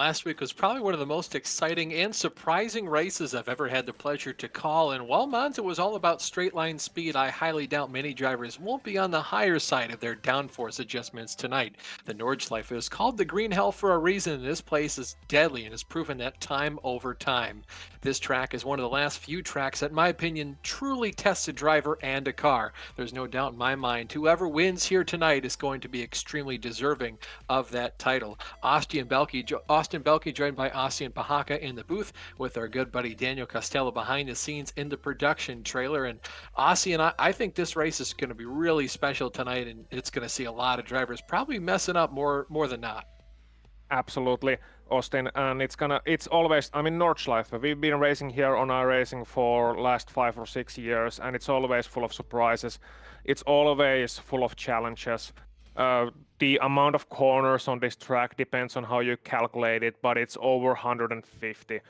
Last week was probably one of the most exciting and surprising races I've ever had the pleasure to call. And while Monza was all about straight line speed, I highly doubt many drivers won't be on the higher side of their downforce adjustments tonight. The Nordschleife is called the Green Hell for a reason, and this place is deadly and has proven that time over time. This track is one of the last few tracks that, in my opinion, truly tests a driver and a car. There's no doubt in my mind, whoever wins here tonight is going to be extremely deserving of that title. Austin Belke joined by Austin Pahaka in the booth with our good buddy Daniel Costello behind the scenes in the production trailer. And Austin, I think this race is going to be really special tonight, and it's going to see a lot of drivers probably messing up more than not. Absolutely, Austin, and it's always, I mean, Nordschleife. We've been racing here on iRacing for last 5 or 6 years, and it's always full of surprises. It's always full of challenges. The amount of corners on this track depends on how you calculate it, but it's over 150.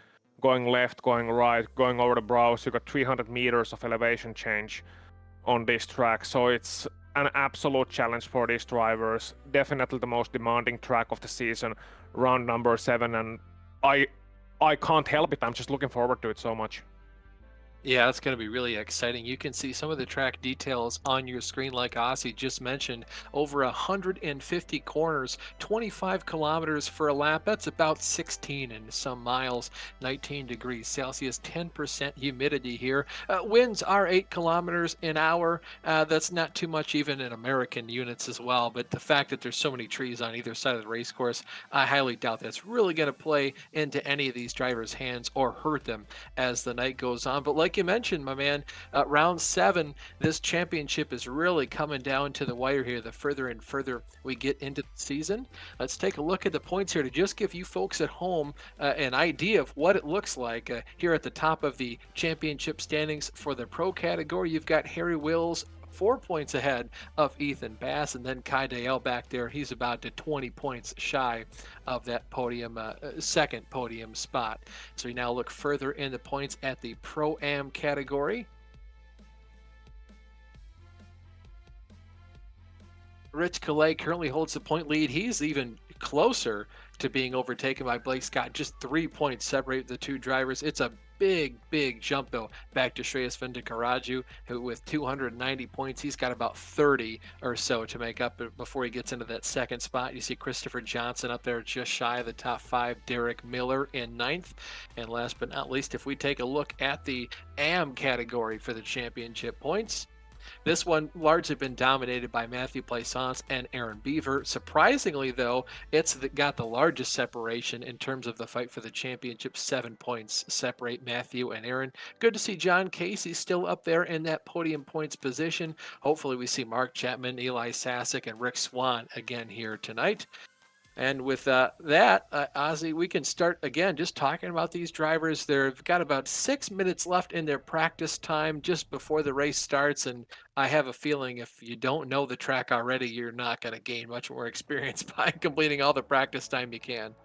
Going left, going right, going over the brows, you got 300 meters of elevation change on this track, so it's an absolute challenge for these drivers. Definitely the most demanding track of the season, round number 7, and I can't help it. I'm just looking forward to it so much. Yeah, it's going to be really exciting. You can see some of the track details on your screen, like Aussie just mentioned. Over 150 corners, 25 kilometers for a lap. That's about 16 and some miles, 19 degrees Celsius, 10% humidity here. Winds are 8 kilometers an hour. That's not too much even in American units as well. But the fact that there's so many trees on either side of the race course, I highly doubt that's really going to play into any of these drivers' hands or hurt them as the night goes on. But like you mentioned, my man, round 7, this championship is really coming down to the wire here the further and further we get into the season. Let's take a look at the points here to just give you folks at home an idea of what it looks like. Here at the top of the championship standings for the pro category, you've got Harry Wills 4 points ahead of Ethan Bass, and then Kai Dale back there. He's about to 20 points shy of that podium, second podium spot. So we now look further in the points at the Pro-Am category. Rich Calais currently holds the point lead. He's even closer to being overtaken by Blake Scott. Just 3 points separate the two drivers. It's a big jump though back to Shreyas Vendakaraju, who with 290 points, he's got about 30 or so to make up before he gets into that second spot. You see Christopher Johnson up there just shy of the top 5, Derek Miller in 9th, and last but not least, if we take a look at the AM category for the championship points, this one largely been dominated by Matthew Plaisance and Aaron Beaver. Surprisingly, though, it's got the largest separation in terms of the fight for the championship. 7 points separate Matthew and Aaron. Good to see John Casey still up there in that podium points position. Hopefully we see Mark Chapman, Eli Sasek, and Rick Swan again here tonight. And with that, Ozzy, we can start again just talking about these drivers. They've got about 6 minutes left in their practice time just before the race starts. And I have a feeling if you don't know the track already, you're not going to gain much more experience by completing all the practice time you can.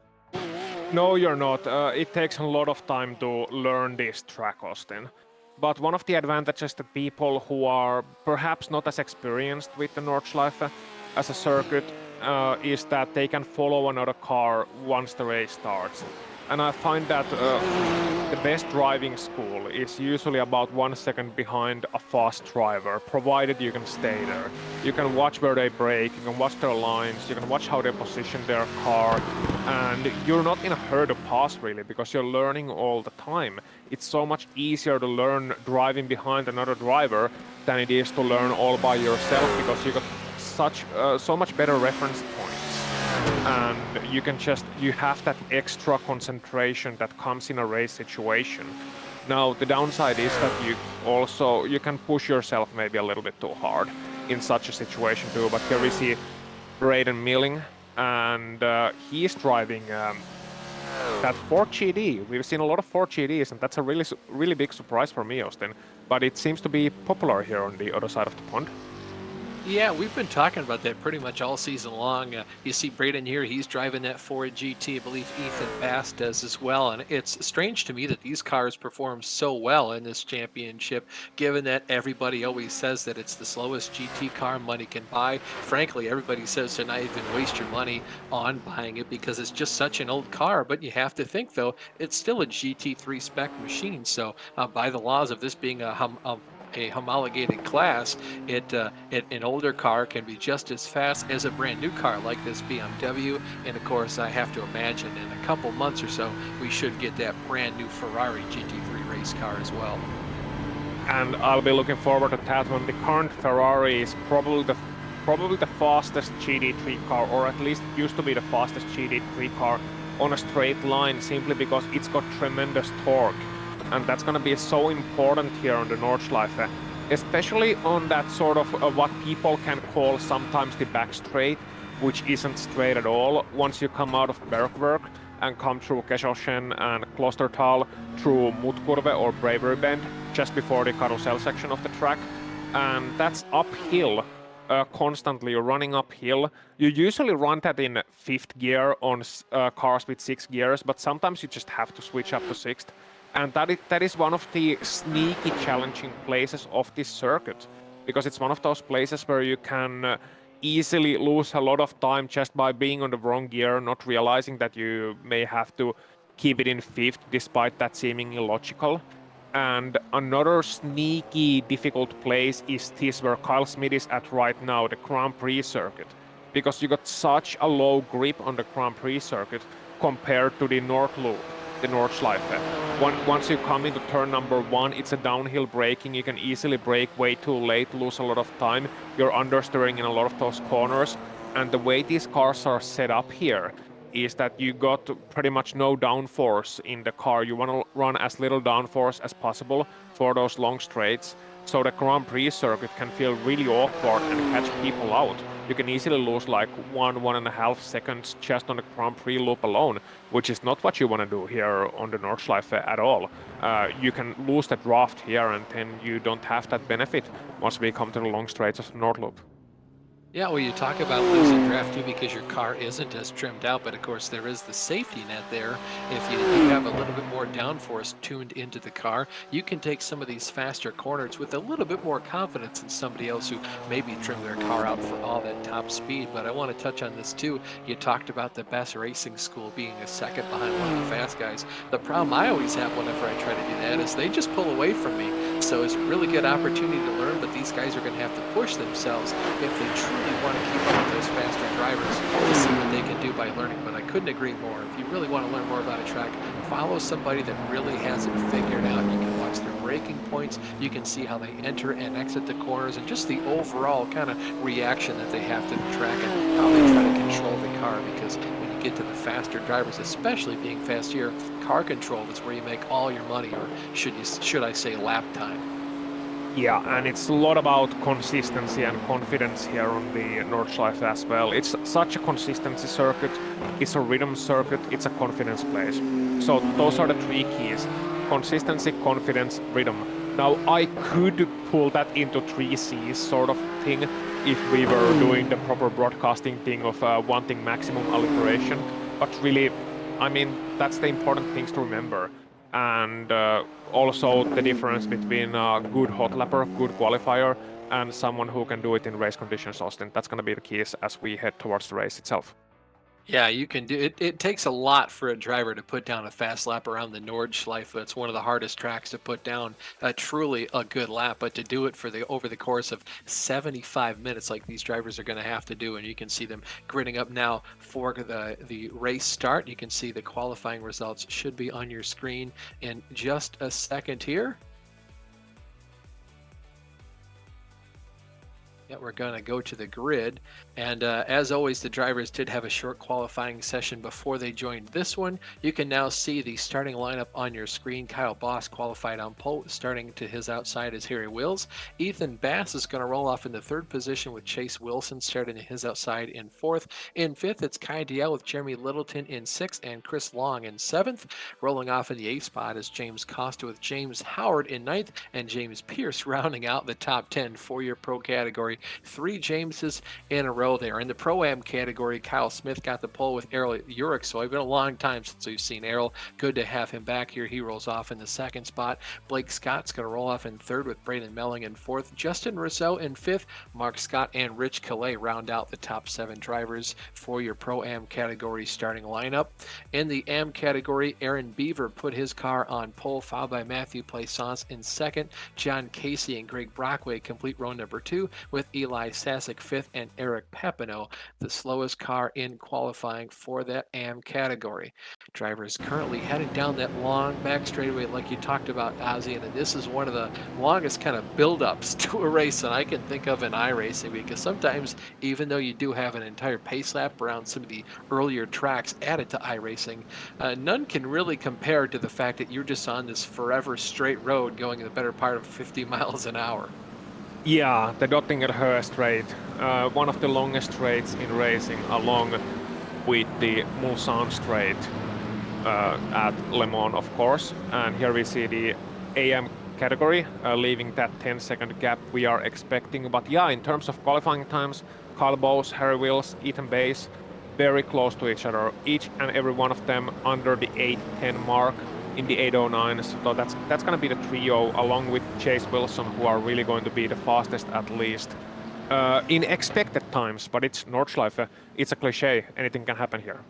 No, you're not. It takes a lot of time to learn this track, Austin. But one of the advantages to people who are perhaps not as experienced with the Nordschleife as a circuit is that they can follow another car once the race starts. And I find that the best driving school is usually about 1 second behind a fast driver, provided you can stay there. You can watch where they brake, you can watch their lines, you can watch how they position their car, and you're not in a hurry to pass really, because you're learning all the time. It's so much easier to learn driving behind another driver than it is to learn all by yourself, because you got so much better reference points, and you have that extra concentration that comes in a race situation. Now the downside is that you can push yourself maybe a little bit too hard in such a situation too. But here we see Braden Milling, and he's driving that Ford GD. We've seen a lot of Ford GDs, and that's a really big surprise for me, Austin. But it seems to be popular here on the other side of the pond. Yeah, we've been talking about that pretty much all season long. You see Braden here, he's driving that Ford GT. I believe Ethan Bass does as well. And it's strange to me that these cars perform so well in this championship, given that everybody always says that it's the slowest GT car money can buy. Frankly, everybody says to not even waste your money on buying it because it's just such an old car. But you have to think, though, it's still a GT3 spec machine. So, by the laws of this being a homologated class, an older car can be just as fast as a brand new car like this BMW. And of course, I have to imagine in a couple months or so, we should get that brand new Ferrari GT3 race car as well. And I'll be looking forward to that one. The current Ferrari is probably the fastest GT3 car, or at least used to be the fastest GT3 car on a straight line, simply because it's got tremendous torque. And that's going to be so important here on the Nordschleife, especially on that sort of what people can call sometimes the back straight, which isn't straight at all. Once you come out of Bergwerk and come through Kesselchen and Klostertal through Mutkurve or Bravery Bend, just before the carousel section of the track. And that's uphill, constantly. You're running uphill. You usually run that in 5th gear on cars with 6 gears, but sometimes you just have to switch up to 6th. And that is one of the sneaky challenging places of this circuit, because it's one of those places where you can easily lose a lot of time just by being on the wrong gear, not realizing that you may have to keep it in 5th, despite that seeming illogical. And another sneaky difficult place is this where Kyle Smith is at right now, the Grand Prix circuit, because you got such a low grip on the Grand Prix circuit compared to the North Loop, the Nordschleife. Once you come into turn number 1, it's a downhill braking. You can easily brake way too late, lose a lot of time. You're understeering in a lot of those corners. And the way these cars are set up here is that you got pretty much no downforce in the car. You want to run as little downforce as possible for those long straights. So the Grand Prix circuit can feel really awkward and catch people out. You can easily lose like 1.5 seconds just on the Grand Prix loop alone, which is not what you want to do here on the Nordschleife at all. You can lose the draft here, and then you don't have that benefit once we come to the long straights of the Nord Loop. Yeah, well, you talk about losing draft too because your car isn't as trimmed out, but of course there is the safety net there. If you have a little bit more downforce tuned into the car, you can take some of these faster corners with a little bit more confidence than somebody else who maybe trimmed their car out for all that top speed. But I want to touch on this too. You talked about the best racing school being a second behind one of the fast guys. The problem I always have whenever I try to do that is they just pull away from me. So it's a really good opportunity to learn, but these guys are going to have to push themselves if they truly want to keep up with those faster drivers to see what they can do by learning. But I couldn't agree more. If you really want to learn more about a track, follow somebody that really has it figured out. You can watch their braking points, you can see how they enter and exit the corners, and just the overall kind of reaction that they have to the track and how they try to control the car. Because when you get to the faster drivers, especially being fast here, car control is where you make all your money, or should I say lap time. Yeah, and it's a lot about consistency and confidence here on the Nordschleife as well. It's such a consistency circuit, it's a rhythm circuit, it's a confidence place. So those are the 3 keys: consistency, confidence, rhythm. Now I could pull that into 3 C's sort of thing if we were doing the proper broadcasting thing of wanting maximum alliteration, but really, I mean, that's the important things to remember. And also the difference between a good hot lapper, good qualifier, and someone who can do it in race conditions, Austin. That's going to be the keys as we head towards the race itself. Yeah, you can do it. It takes a lot for a driver to put down a fast lap around the Nordschleife. It's one of the hardest tracks to put down truly a good lap, but to do it for over the course of 75 minutes, like these drivers are going to have to do, and you can see them gritting up now for the race start. You can see the qualifying results should be on your screen in just a second here. Yeah, we're going to go to the grid. And as always, the drivers did have a short qualifying session before they joined this one. You can now see the starting lineup on your screen. Kyle Boss qualified on pole. Starting to his outside is Harry Wills. Ethan Bass is going to roll off in the 3rd position with Chase Wilson starting to his outside in 4th. In 5th, it's Kai Diel with Jeremy Littleton in 6th and Chris Long in 7th. Rolling off in the 8th spot is James Costa with James Howard in 9th and James Pierce rounding out the top 10 4-year pro category category. 3 Jameses in a row there. In the Pro-Am category, Kyle Smith got the pole with Errol Urick, so it's been a long time since we've seen Errol. Good to have him back here. He rolls off in the second spot. Blake Scott's going to roll off in third with Braden Melling in fourth. Justin Rousseau in fifth. Mark Scott and Rich Calais round out the top 7 drivers for your Pro-Am category starting lineup. In the Am category, Aaron Beaver put his car on pole, followed by Matthew Plaisance in second. John Casey and Greg Brockway complete row number 2 with Eli Sasek fifth and Eric Papineau, the slowest car in qualifying for that Am category. Drivers currently heading down that long back straightaway like you talked about, Ozzy, and this is one of the longest kind of build-ups to a race that I can think of in iRacing, because sometimes even though you do have an entire pace lap around some of the earlier tracks added to iRacing, none can really compare to the fact that you're just on this forever straight road going the better part of 50 miles an hour. Yeah, the Dottinger-Höhe straight, one of the longest straights in racing, along with the Mulsanne straight at Le Mans, of course. And here we see the AM category, leaving that 10-second gap we are expecting. But yeah, in terms of qualifying times, Kyle Bowes, Harry Wills, Ethan Bass, very close to each other. Each and every one of them under the 8:10 mark in the 8:09s. So that's going to be the trio, along with Chase Wilson, who are really going to be the fastest at least in expected times. But it's Nordschleife. It's a cliche. Anything can happen here.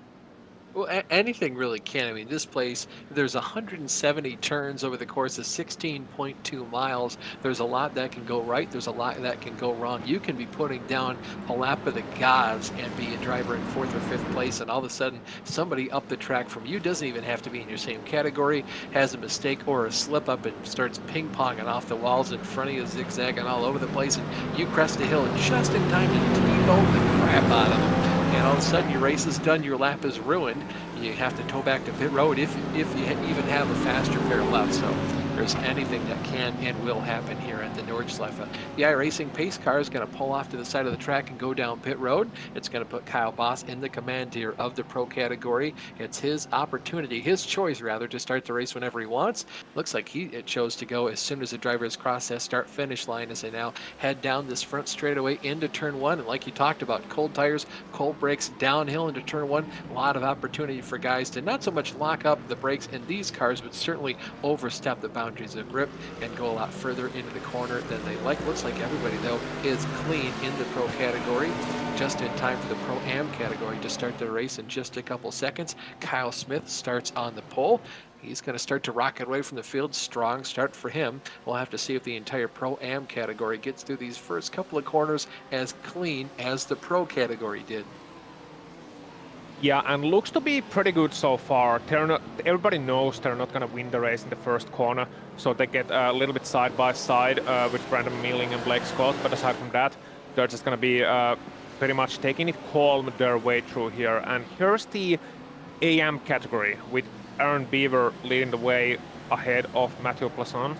Well, anything really can. I mean, this place, there's 170 turns over the course of 16.2 miles. There's a lot that can go right. There's a lot that can go wrong. You can be putting down a lap of the gods and be a driver in 4th or 5th place, and all of a sudden, somebody up the track from you, doesn't even have to be in your same category, has a mistake or a slip up and starts ping-ponging off the walls in front of you, zigzagging all over the place, and you crest the hill just in time to T-bone the crap out of them. And all of a sudden your race is done, your lap is ruined. You have to tow back to pit road if you even have a faster pair left. So there's anything that can and will happen here at the Nordschleife. The iRacing pace car is going to pull off to the side of the track and go down pit road. It's going to put Kyle Boss in the commandeer of the pro category. It's his opportunity, his choice rather, to start the race whenever he wants. Looks like he chose to go as soon as the driver has crossed that start-finish line as they now head down this front straightaway into turn 1. And like you talked about, cold tires, cold brakes, downhill into turn 1. A lot of opportunity for guys to not so much lock up the brakes in these cars, but certainly overstep the boundaries of grip and go a lot further into the corner than they like. Looks like everybody, though, is clean in the pro category. Just in time for the Pro-Am category to start the race in just a couple seconds. Kyle Smith starts on the pole. He's going to start to rocket away from the field. Strong start for him. We'll have to see if the entire Pro-Am category gets through these first couple of corners as clean as the pro category did. Yeah, and looks to be pretty good so far. Everybody knows they're not going to win the race in the first corner, so they get a little bit side by side with Brandon Milling and Blake Scott. But aside from that, they're just going to be pretty much taking it calm their way through here. And here's the AM category with Aaron Beaver leading the way ahead of Mathieu Plaisant.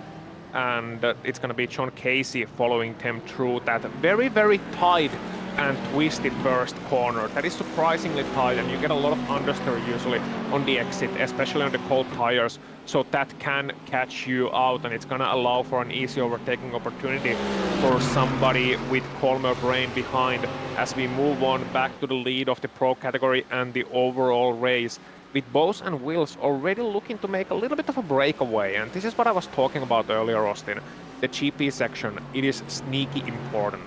And it's going to be John Casey following them through that very, very tight and twisted first corner. That is surprisingly tight, and you get a lot of understeer usually on the exit, especially on the cold tires, so that can catch you out, and it's gonna allow for an easy overtaking opportunity for somebody with calmer brain behind as we move on back to the lead of the pro category and the overall race, with Bose and Wills already looking to make a little bit of a breakaway. And this is what I was talking about earlier, Austin. The GP section, it is sneaky important.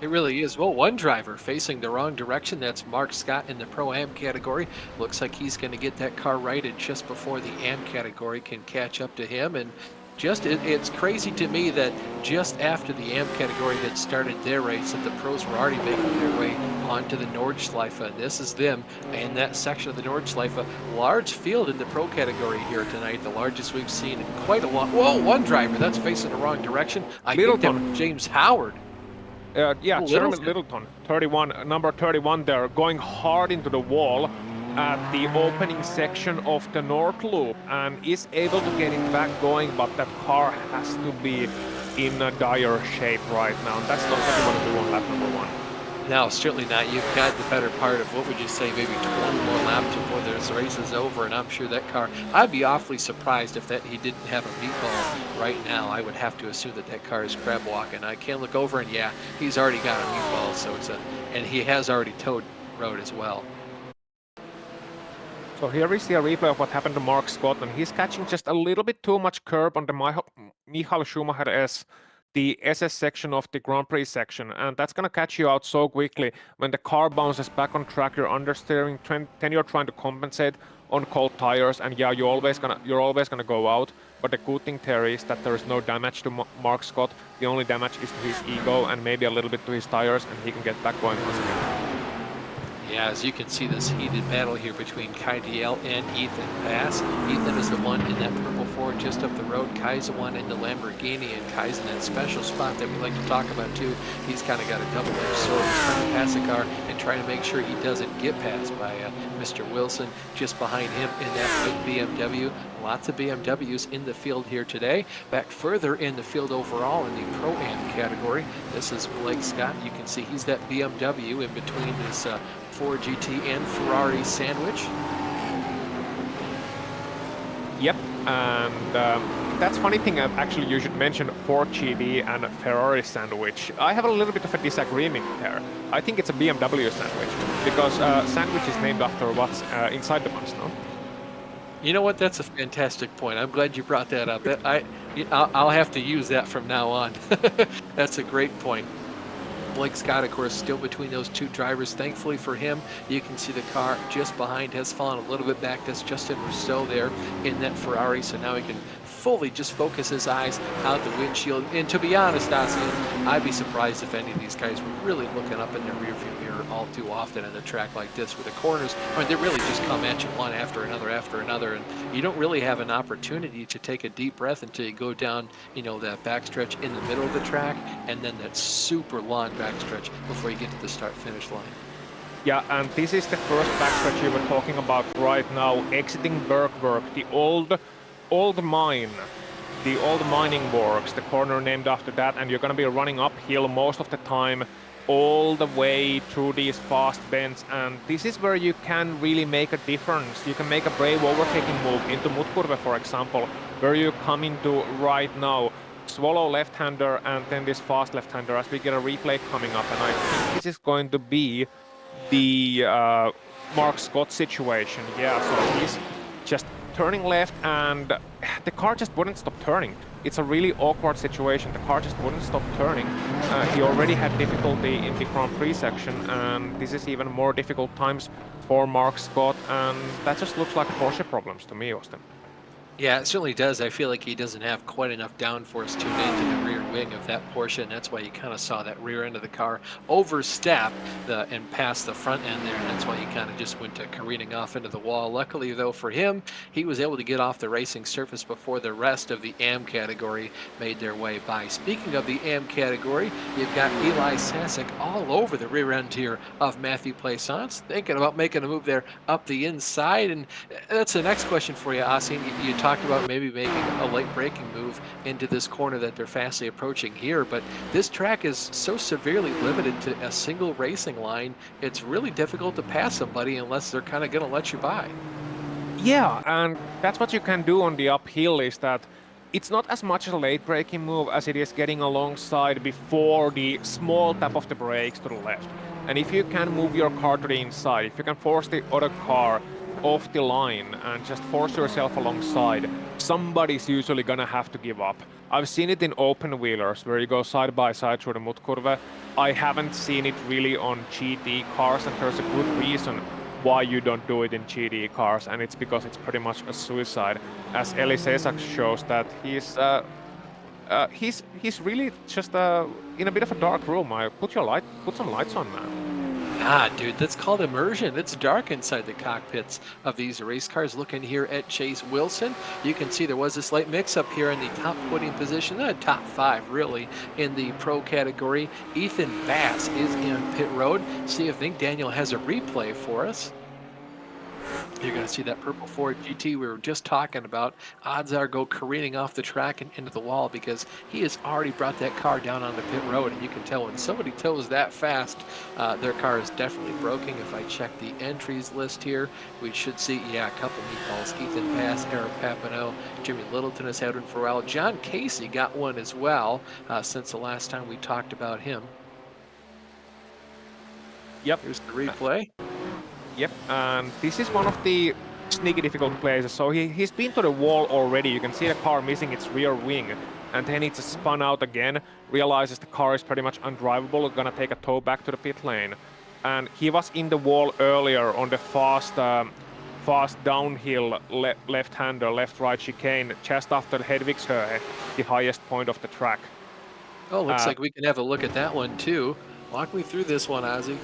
It really is. Well, one driver facing the wrong direction. That's Mark Scott in the Pro-Am category. Looks like he's going to get that car righted just before the Am category can catch up to him. And it's crazy to me that just after the Am category had started their race, that the pros were already making their way onto the Nordschleife. And this is them in that section of the Nordschleife. Large field in the pro category here tonight, the largest we've seen in quite a long. Whoa, one driver that's facing the wrong direction. I think that was James Howard. Yeah, Jeremy Littleton, 31, number 31 there, going hard into the wall at the opening section of the North Loop, and is able to get it back going, but that car has to be in a dire shape right now, and that's not what you want to do on lap number 1. No, certainly not. You've got the better part of, what would you say, maybe 20 more laps before this race is over, and I'm sure that car, I'd be awfully surprised if that he didn't have a meatball right now. I would have to assume that that car is crab walking. I can look over, and yeah, he's already got a meatball, so it's a, and he has already towed road as well. So here is the replay of what happened to Mark Scott, and he's catching just a little bit too much curb on the Michael Schumacher S, the SS section of the Grand Prix section, and that's gonna catch you out so quickly. When the car bounces back on track, you're understeering, then you're trying to compensate on cold tires, and yeah, you're always gonna go out. But the good thing there is that there is no damage to Mark Scott. The only damage is to his ego and maybe a little bit to his tires, and he can get back going once again. Yeah, as you can see, this heated battle here between Kai DL and Ethan Pass. Ethan is the one in that purple Ford just up the road. Kai's the one in the Lamborghini, and Kai's in that special spot that we like to talk about too. He's kind of got a double-edged sword. He's trying to pass the car and trying to make sure he doesn't get passed by Mr. Wilson just behind him in that white BMW. Lots of BMWs in the field here today. Back further in the field overall in the Pro-Am category, this is Blake Scott. You can see he's that BMW in between this Ford GT and Ferrari sandwich. Yep, and that's funny thing. Actually, you should mention Ford GT and Ferrari sandwich. I have a little bit of a disagreement there. I think it's a BMW sandwich because sandwich is named after what's inside the buns, no? You know what? That's a fantastic point. I'm glad you brought that up. I'll have to use that from now on. That's a great point. Blake Scott, of course, still between those two drivers. Thankfully for him, you can see the car just behind has fallen a little bit back. That's Justin Rousseau there in that Ferrari, so now he can fully just focus his eyes out the windshield. And to be honest, Ossian, I'd be surprised if any of these guys were really looking up in their rearview mirror all too often in a track like this where the corners, I mean, they really just come at you one after another, and you don't really have an opportunity to take a deep breath until you go down, you know, that backstretch in the middle of the track, and then that super long backstretch before you get to the start-finish line. Yeah, and this is the first backstretch you were talking about right now, exiting Bergwerk, the old mine, the old mining works, the corner named after that, and you're gonna be running uphill most of the time, all the way through these fast bends, and this is where you can really make a difference. You can make a brave overtaking move into Mutkurve, for example, where you come into right now. Swallow left-hander and then this fast left-hander as we get a replay coming up, and I think this is going to be the Mark Scott situation. Yeah, so he's just turning left and the car just wouldn't stop turning. It's a really awkward situation. The car just wouldn't stop turning. He already had difficulty in the Grand Prix section, and this is even more difficult times for Mark Scott, and that just looks like Porsche problems to me, Austin. Yeah, it certainly does. I feel like he doesn't have quite enough downforce tuned into the rear wing of that Porsche, and that's why you kind of saw that rear end of the car overstep and pass the front end there, and that's why he kind of just went careening off into the wall. Luckily, though, for him, he was able to get off the racing surface before the rest of the AM category made their way by. Speaking of the AM category, you've got Eli Sasek all over the rear end here of Matthew Plaisance, thinking about making a move there up the inside, and that's the next question for you, Asin. You talked about maybe making a late braking move into this corner that they're fastly approaching here, but this track is so severely limited to a single racing line, it's really difficult to pass somebody unless they're kind of going to let you by. Yeah, and that's what you can do on the uphill, is that it's not as much a late braking move as it is getting alongside before the small tap of the brakes to the left. And if you can move your car to the inside, if you can force the other car off the line and just force yourself alongside, somebody's usually gonna have to give up. I've seen it in open wheelers where you go side by side through the Mutkurve. I haven't seen it really on GT cars, and there's a good reason why you don't do it in GT cars, and it's because it's pretty much a suicide. As Eli Sesak shows that he's really just in a bit of a dark room. Put some lights on, man. Ah, dude, that's called immersion. It's dark inside the cockpits of these race cars. Looking here at Chase Wilson, you can see there was a slight mix-up here in the top podium position, top 5 really, in the pro category. Ethan Bass is in pit road. See if Daniel has a replay for us. You're going to see that purple Ford GT we were just talking about. Odds are go careening off the track and into the wall because he has already brought that car down on the pit road. And you can tell when somebody tows that fast, their car is definitely broken. If I check the entries list here, we should see, yeah, a couple meatballs. Ethan Pass, Eric Papineau, Jimmy Littleton has had one for a while. John Casey got one as well since the last time we talked about him. Yep. Here's the replay. Yep, and this is one of the sneaky difficult places. So he's been to the wall already. You can see the car missing its rear wing, and then it's spun out again, realizes the car is pretty much undrivable, gonna take a tow back to the pit lane. And he was in the wall earlier on the fast downhill left-hander, left-right chicane, just after Hedvigshöhe, the highest point of the track. Oh, looks like we can have a look at that one too. Walk me through this one, Ozzy.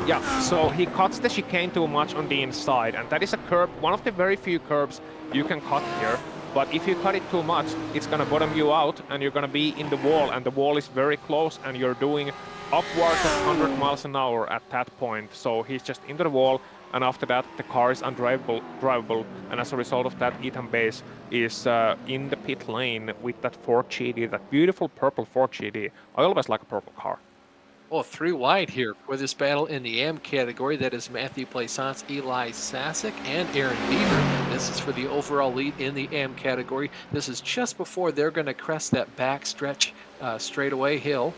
Yeah, so he cuts the chicane too much on the inside, and that is a curb, one of the very few curbs you can cut here. But if you cut it too much, it's gonna bottom you out, and you're gonna be in the wall, and the wall is very close, and you're doing upwards of 100 miles an hour at that point. So he's just into the wall, and after that, the car is undrivable, and as a result of that, Ethan Bass is in the pit lane with that Ford GT, that beautiful purple Ford GT. I always like a purple car. Oh, 3 wide here for this battle in the AM category. That is Matthew Plaisance, Eli Sasek, and Aaron Beaver. This is for the overall lead in the AM category. This is just before they're going to crest that backstretch straightaway hill.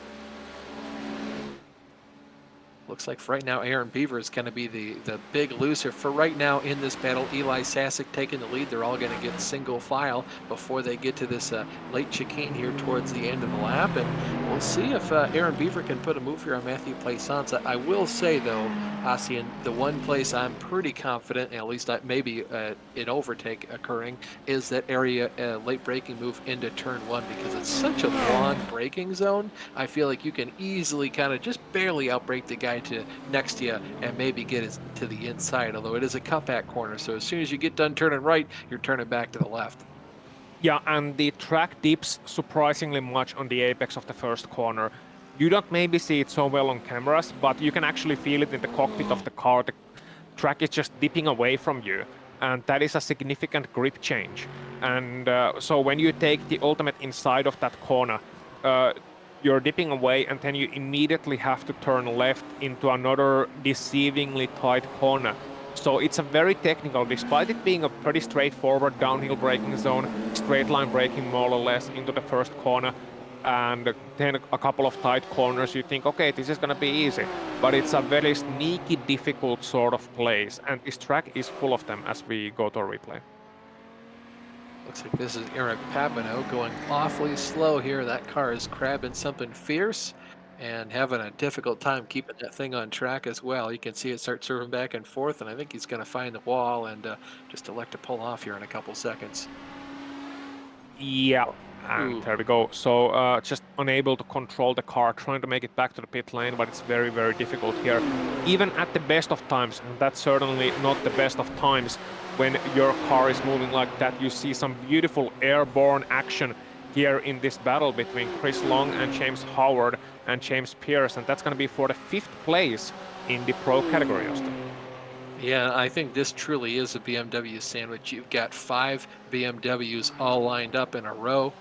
Looks like for right now, Aaron Beaver is going to be the big loser. For right now in this battle, Eli Sasek taking the lead. They're all going to get single file before they get to this late chicane here towards the end of the lap. And we'll see if Aaron Beaver can put a move here on Matthew Plaisance. I will say, though, Ossian, the one place I'm pretty confident, at least maybe an overtake occurring, is that area late braking move into turn 1 because it's such a long braking zone. I feel like you can easily kind of just barely outbrake the guy to next to you and maybe get it to the inside, although it is a cutback corner, so as soon as you get done turning right, you're turning back to the left. Yeah, and the track dips surprisingly much on the apex of the first corner. You don't maybe see it so well on cameras, but you can actually feel it in the cockpit of the car. The track is just dipping away from you, and that is a significant grip change. And so when you take the ultimate inside of that corner, you're dipping away, and then you immediately have to turn left into another deceivingly tight corner. So it's a very technical, despite it being a pretty straightforward downhill braking zone, straight line braking more or less into the first corner, and then a couple of tight corners, you think, okay, this is gonna be easy. But it's a very sneaky, difficult sort of place, and this track is full of them as we go to a replay. Looks like this is Eric Papineau going awfully slow here. That car is crabbing something fierce and having a difficult time keeping that thing on track as well. You can see it start serving back and forth, and I think he's going to find the wall and just elect to pull off here in a couple seconds. Yeah, and there we go. So just unable to control the car, trying to make it back to the pit lane, but it's very, very difficult here. Even at the best of times, and that's certainly not the best of times, when your car is moving like that, you see some beautiful airborne action here in this battle between Chris Long and James Howard and James Pierce, and that's going to be for the 5th place in the Pro category, Austin. Yeah, I think this truly is a BMW sandwich. You've got 5 BMWs all lined up in a row.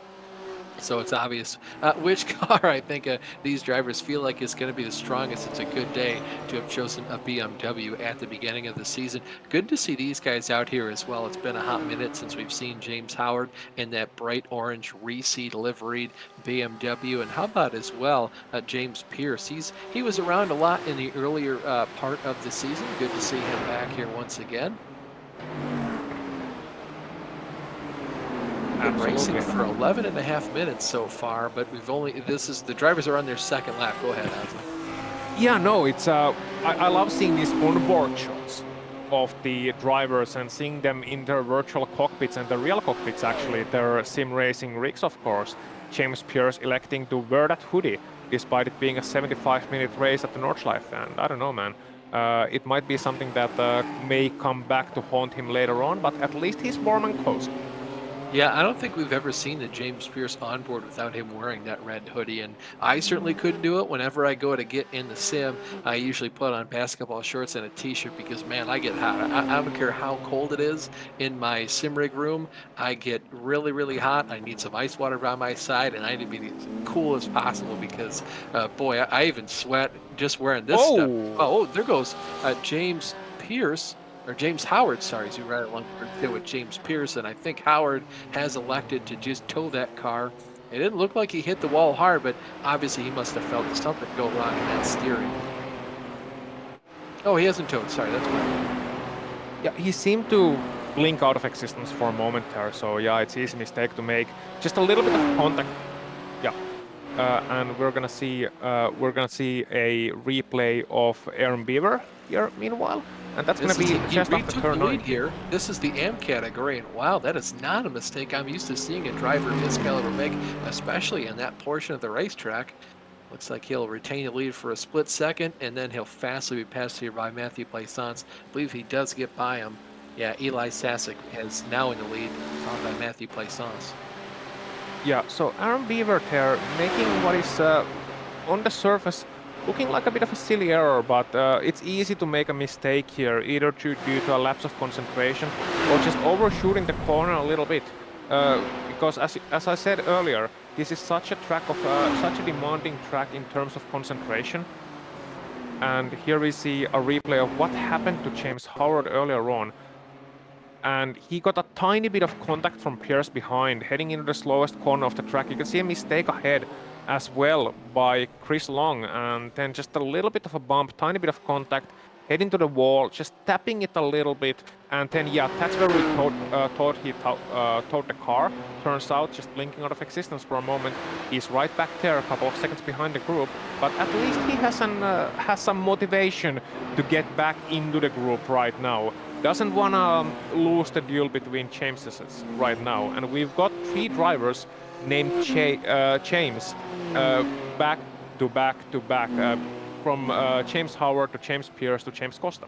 So it's obvious which car I think these drivers feel like is going to be the strongest. It's a good day to have chosen a BMW at the beginning of the season. Good to see these guys out here as well. It's been a hot minute since we've seen James Howard in that bright orange Reseed liveried BMW. And how about as well James Pierce? He was around a lot in the earlier part of the season. Good to see him back here once again. Been racing for 11 and a half minutes so far, but the drivers are on their 2nd lap. Go ahead, Aslan. Yeah, no, it's I love seeing these onboard shots of the drivers and seeing them in their virtual cockpits and the real cockpits, actually, their sim racing rigs, of course. James Pierce electing to wear that hoodie despite it being a 75-minute race at the Nordschleife, and I don't know, man. It might be something that may come back to haunt him later on, but at least he's warm and cozy. Yeah, I don't think we've ever seen a James Pierce onboard without him wearing that red hoodie, and I certainly couldn't do it. Whenever I go to get in the sim, I usually put on basketball shorts and a t-shirt because, man, I get hot. I don't care how cold it is in my sim rig room. I get really, really hot. I need some ice water by my side, and I need to be as cool as possible because, boy, I even sweat just wearing this stuff. Oh! Oh, there goes James Pierce. Or James Howard, sorry, as you right along there with James Pierce, and I think Howard has elected to just tow that car. It didn't look like he hit the wall hard, but obviously he must have felt something go wrong in that steering. Oh, he hasn't towed. Sorry, that's why. Yeah, he seemed to blink out of existence for a moment there, so yeah, it's easy mistake to make. Just a little bit of contact. Yeah. And we're gonna see a replay of Aaron Beaver here meanwhile. And that's going to be He just after retook turn the 9. lead here. This is the AM category, and wow, that is not a mistake I'm used to seeing a driver of his caliber make, especially in that portion of the racetrack. Looks like he'll retain the lead for a split second, and then he'll fastly be passed here by Matthew Plaisance. I believe he does get by him. Yeah, Eli Sasek is now in the lead, followed by Matthew Plaisance. Yeah, so Aaron Beaver there making what is on the surface looking like a bit of a silly error, but it's easy to make a mistake here, either due to a lapse of concentration or just overshooting the corner a little bit. Because as I said earlier, this is such a track of such a demanding track in terms of concentration. And here we see a replay of what happened to James Howard earlier on. And he got a tiny bit of contact from Pierce behind, heading into the slowest corner of the track. You can see a mistake ahead as well by Chris Long, and then just a little bit of a bump, tiny bit of contact, heading to the wall, just tapping it a little bit, and then yeah, that's where we thought he towed the car. Turns out, just blinking out of existence for a moment, he's right back there, a couple of seconds behind the group, but at least he has some motivation to get back into the group right now. Doesn't want to lose the duel between Jameses right now, and we've got 3 drivers named James back to back to back, from James Howard to James Pierce to James Costa.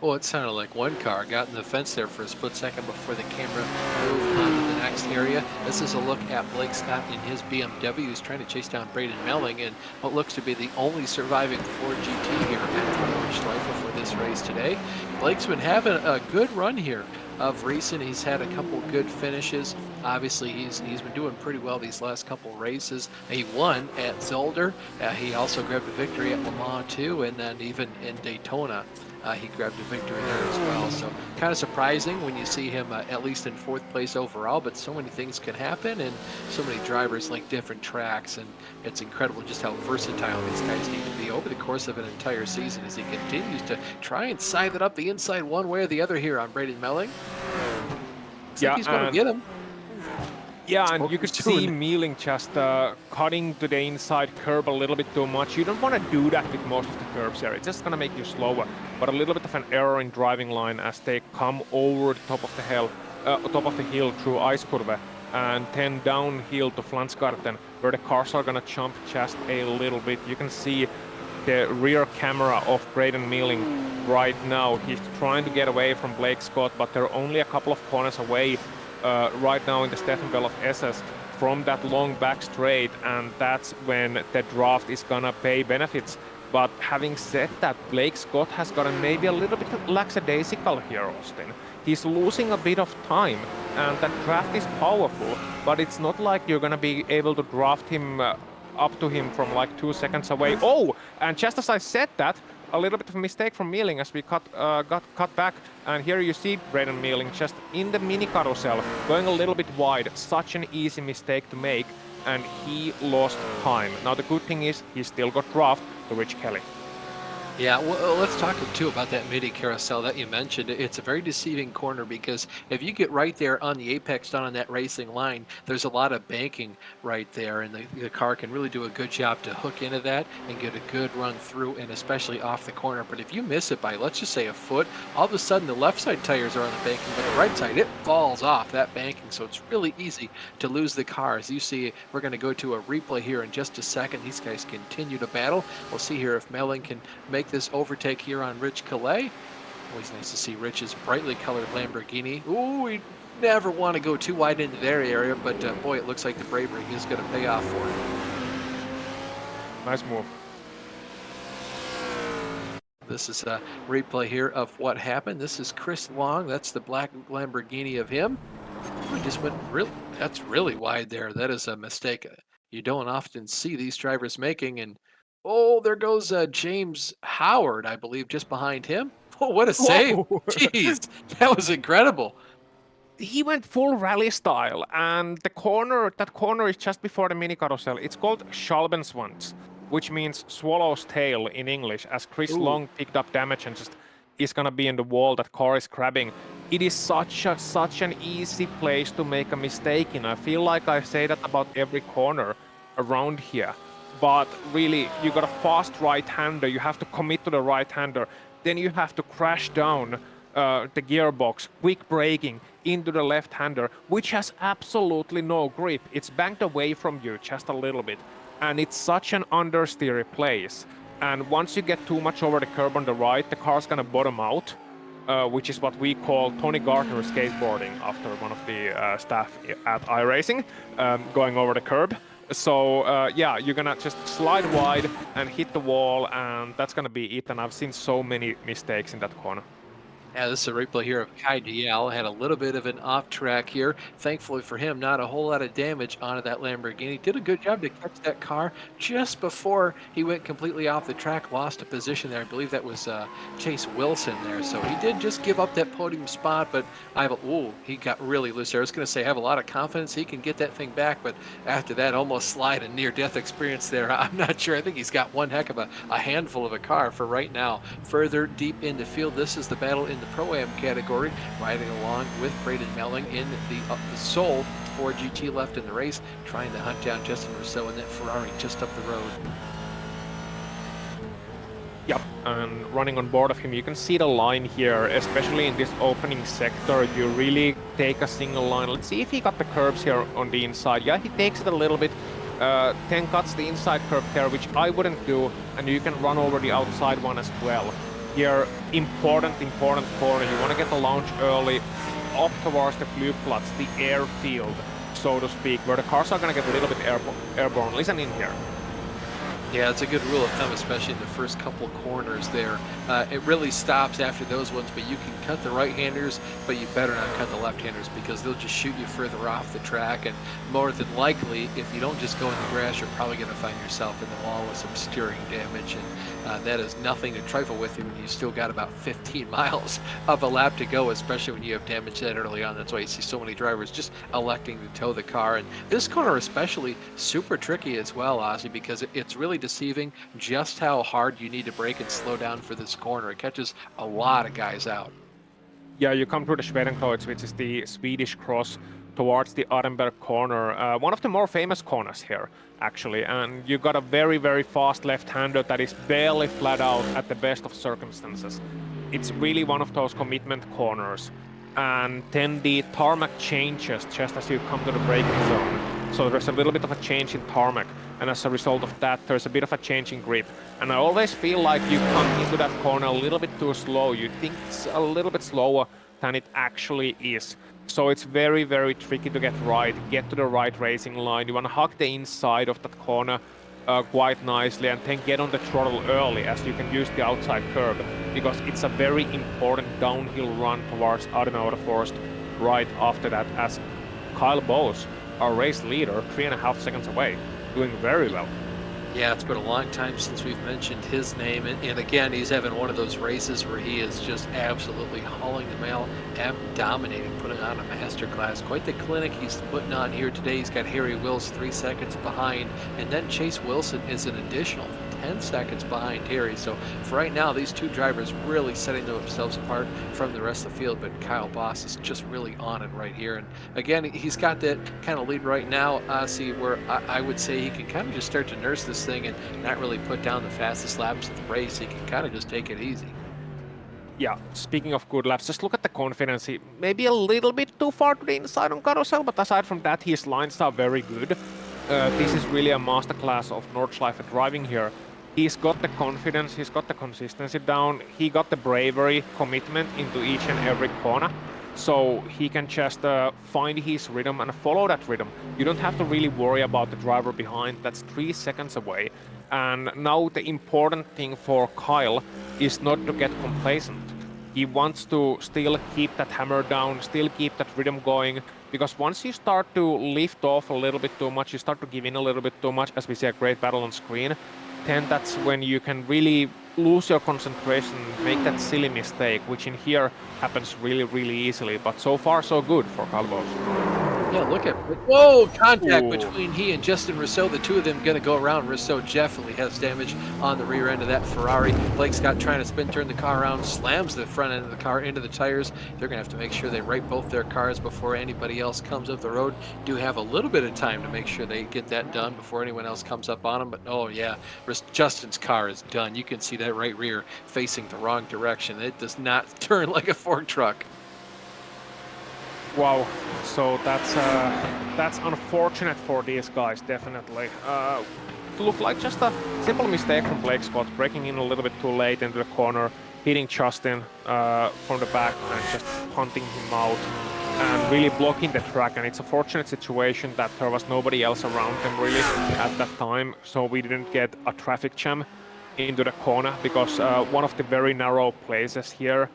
Well, it sounded like one car got in the fence there for a split second before the camera moved on to the next area. This is a look at Blake Scott in his BMW. He's trying to chase down Braden Melling in what looks to be the only surviving Ford GT here at the Nordschleife for this race today. Blake's been having a good run here of recent. He's had a couple good finishes. Obviously, he's been doing pretty well these last couple races. He won at Zolder. He also grabbed a victory at Le Mans too, and then even in Daytona. He grabbed a victory there as well. So kind of surprising when you see him at least in 4th place overall, but so many things can happen and so many drivers like different tracks, and it's incredible just how versatile these guys need to be over the course of an entire season as he continues to try and scythe it up the inside one way or the other here on Braden Melling. Looks like he's going to get him. Yeah, and you could see Mealing just cutting to the inside curb a little bit too much. You don't want to do that with most of the curbs here. It's just going to make you slower. But a little bit of an error in driving line as they come over the top of the hill through Ice Curve and then downhill to Flansgarten, where the cars are going to jump just a little bit. You can see the rear camera of Braden Mealing right now. He's trying to get away from Blake Scott, but they're only a couple of corners away right now in the Stefan Bell of SS from that long back straight, and that's when the draft is gonna pay benefits. But having said that, Blake Scott has gotten maybe a little bit lackadaisical here, Austin. He's losing a bit of time, and that draft is powerful, but it's not like you're gonna be able to draft him up to him from like 2 seconds away. Oh, and just as I said that, a little bit of a mistake from Mealing as we got cut back, and here you see Braden Mealing just in the mini carousel going a little bit wide. Such an easy mistake to make, and he lost time. Now the good thing is he still got draft to Rich Kelly. Yeah, well, let's talk too about that midi carousel that you mentioned. It's a very deceiving corner because if you get right there on the apex down on that racing line, there's a lot of banking right there, and the car can really do a good job to hook into that and get a good run through, and especially off the corner. But if you miss it by, let's just say, a foot, all of a sudden the left side tires are on the banking, but the right side, it falls off that banking. So it's really easy to lose the car. As you see, we're going to go to a replay here in just a second. These guys continue to battle. We'll see here if Melling can make this overtake here on Rich Calais. Always nice to see Rich's brightly colored Lamborghini. Ooh, he never want to go too wide into their area, but boy, it looks like the bravery is going to pay off for it. Nice move. This is a replay here of what happened. This is Chris Long. That's the black Lamborghini of him. He just went that's really wide there. That is a mistake you don't often see these drivers making. And oh, there goes James Howard, I believe, just behind him. Oh, what a save. Whoa. Jeez, that was incredible. He went full rally style, and that corner is just before the mini carousel. It's called Schalbenswand, which means swallow's tail in English, as Chris Ooh. Long picked up damage and just is gonna be in the wall that car is grabbing. It is such an easy place to make a mistake in. I feel like I say that about every corner around here. But really, you got a fast right-hander, you have to commit to the right-hander, then you have to crash down the gearbox, quick braking into the left-hander, which has absolutely no grip. It's banked away from you just a little bit. And it's such an understeery place. And once you get too much over the curb on the right, the car's gonna bottom out, which is what we call Tony Gardner skateboarding after one of the staff at iRacing, going over the curb. So yeah, you're gonna just slide wide and hit the wall, and that's gonna be it. And I've seen so many mistakes in that corner. Yeah, this is a replay here of Kai Dial. Had a little bit of an off track here. Thankfully for him, not a whole lot of damage onto that Lamborghini. Did a good job to catch that car just before he went completely off the track, lost a position there. I believe that was Chase Wilson there. So he did just give up that podium spot, but he got really loose there. I was going to say, I have a lot of confidence he can get that thing back, but after that almost slide and near-death experience there, I'm not sure. I think he's got one heck of a handful of a car for right now. Further deep in the field, this is the battle in the Pro-Am category, riding along with Braden Melling in the sole Ford GT left in the race, trying to hunt down Justin Rousseau in that Ferrari just up the road. Yep, and running on board of him, you can see the line here, especially in this opening sector. You really take a single line. Let's see if he got the curbs here on the inside. Yeah, he takes it a little bit, then cuts the inside curb there, which I wouldn't do, and you can run over the outside one as well. Here, important corner. You want to get the launch early up towards the Flugplatz, the airfield, so to speak, where the cars are going to get a little bit airborne. Listen in here. Yeah, it's a good rule of thumb, especially in the first couple corners there. It really stops after those ones, but you can cut the right-handers, but you better not cut the left-handers because they'll just shoot you further off the track. And more than likely, if you don't just go in the grass, you're probably going to find yourself in the wall with some steering damage. And that is nothing to trifle with when you still got about 15 miles of a lap to go, especially when you have damage that early on. That's why you see so many drivers just electing to tow the car. And this corner especially super tricky as well, Ozzy, because it's really deceiving just how hard you need to brake and slow down for this corner. It catches a lot of guys out. Yeah, you come through the Schwedenkreuz, which is the Swedish cross, towards the Arenberg corner, one of the more famous corners here, actually. And you got a very, very fast left-hander that is barely flat out at the best of circumstances. It's really one of those commitment corners. And then the tarmac changes just as you come to the braking zone. So there's a little bit of a change in tarmac, and as a result of that, there's a bit of a change in grip. And I always feel like you come into that corner a little bit too slow. You think it's a little bit slower than it actually is. So it's very, very tricky to get right, get to the right racing line. You want to hug the inside of that corner quite nicely, and then get on the throttle early as you can use the outside curb, because it's a very important downhill run towards Adenauer Forest right after that, as Kyle Bose, our race leader, 3.5 seconds away, doing very well. Yeah, it's been a long time since we've mentioned his name, and again, he's having one of those races where he is just absolutely hauling the mail and dominating, putting on a masterclass. Quite the clinic he's putting on here today. He's got Harry Wills 3 seconds behind, and then Chase Wilson is an additional 10 seconds behind Harry. So for right now, these two drivers really setting themselves apart from the rest of the field, but Kyle Boss is just really on it right here. And again, he's got that kind of lead right now, where I would say he can kind of just start to nurse this thing and not really put down the fastest laps of the race. He can kind of just take it easy. Yeah, speaking of good laps, just look at the confidence. He maybe a little bit too far to the inside on carousel, but aside from that, his lines are very good. This is really a masterclass of Nordschleife driving here. He's got the confidence, he's got the consistency down, he got the bravery, commitment into each and every corner. so he can just find his rhythm and follow that rhythm. You don't have to really worry about the driver behind. That's 3 seconds away. And now the important thing for Kyle is not to get complacent. He wants to still keep that hammer down, still keep that rhythm going, because once you start to lift off a little bit too much, you start to give in a little bit too much, as we see a great battle on screen, then that's when you can really lose your concentration, make that silly mistake, which in here happens really, really easily. But so far, so good for Calvos. Yeah, look at whoa! Contact Ooh. between he and Justin Rousseau. The two of them going to go around. Rousseau definitely has damage on the rear end of that Ferrari. Blake Scott trying to turn the car around, slams the front end of the car into the tires. They're going to have to make sure they right both their cars before anybody else comes up the road. Do have a little bit of time to make sure they get that done before anyone else comes up on them. But oh yeah, Justin's car is done. You can see that right rear facing the wrong direction. It does not turn like a fork truck. Wow, so that's unfortunate for these guys, definitely. It looked like just a simple mistake from Blake Scott, breaking in a little bit too late into the corner, hitting Justin from the back and just punting him out and really blocking the track. And it's a fortunate situation that there was nobody else around them really at that time, so we didn't get a traffic jam into the corner, because one of the very narrow places here,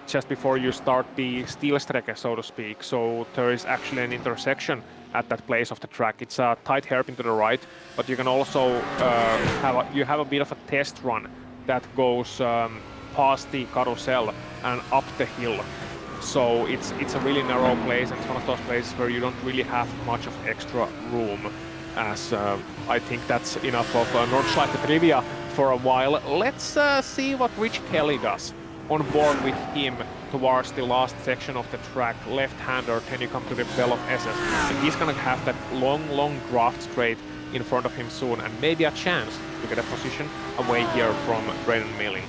just before you start the Stilstrecke, so to speak. So there is actually an intersection at that place of the track. It's a tight hairpin to the right, but you can also have a bit of a test run that goes past the carousel and up the hill. So it's a really narrow place, and it's one of those places where you don't really have much of extra room. As I think that's enough of Nordschleife trivia for a while. Let's see what Rich Kelly does. On board with him towards the last section of the track, left-hander, then you come to the bell of SS, and he's gonna have that long draft straight in front of him soon, and maybe a chance to get a position away here from Braden Millie.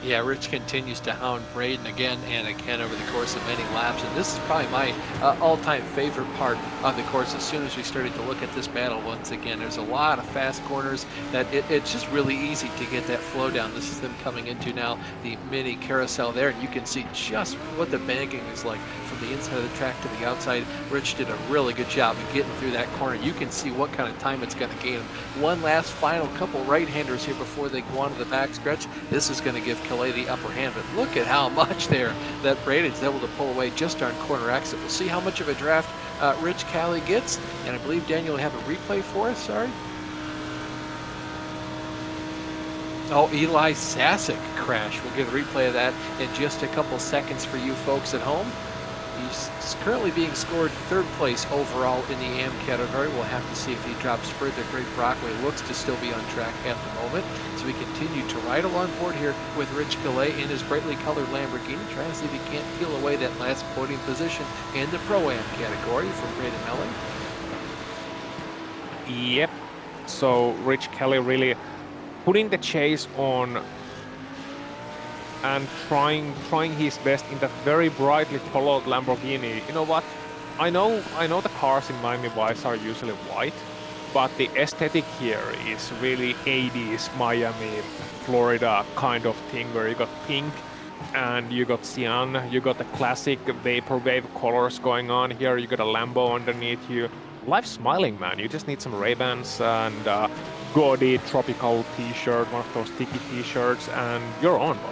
Yeah, Rich continues to hound Braden again and again over the course of many laps, and this is probably my all-time favorite part of the course. As soon as we started to look at this battle once again, there's a lot of fast corners that it's just really easy to get that flow down. This is them coming into now the mini carousel there, and you can see just what the banking is like from the inside of the track to the outside. Rich did a really good job of getting through that corner. You can see what kind of time it's going to gain him. One last final couple right-handers here before they go on to the back stretch. This is going to give Calais the upper hand, but look at how much there that Braden's able to pull away just on corner exit. We'll see how much of a draft Rich Calais gets, and I believe Daniel will have a replay for us. Sorry. Oh, Eli Sasek crash. We'll get a replay of that in just a couple seconds for you folks at home. He's currently being scored third place overall in the AM category. We'll have to see if he drops further. Greg Brockway looks to still be on track at the moment. So we continue to ride along board here with Rich Calais in his brightly colored Lamborghini, trying to see if he can't peel away that last podium position in the Pro-Am category from Braden Melling. Yep. So Rich Kelly really putting the chase on and trying his best in that very brightly colored Lamborghini. You know what? I know the cars in Miami Vice are usually white, but the aesthetic here is really 80s Miami, Florida kind of thing, where you got pink and you got cyan, you got the classic vaporwave colors going on here, you got a Lambo underneath you. Life's smiling, man. You just need some Ray-Bans and gaudy tropical t-shirt, one of those sticky t-shirts, and you're on, boy.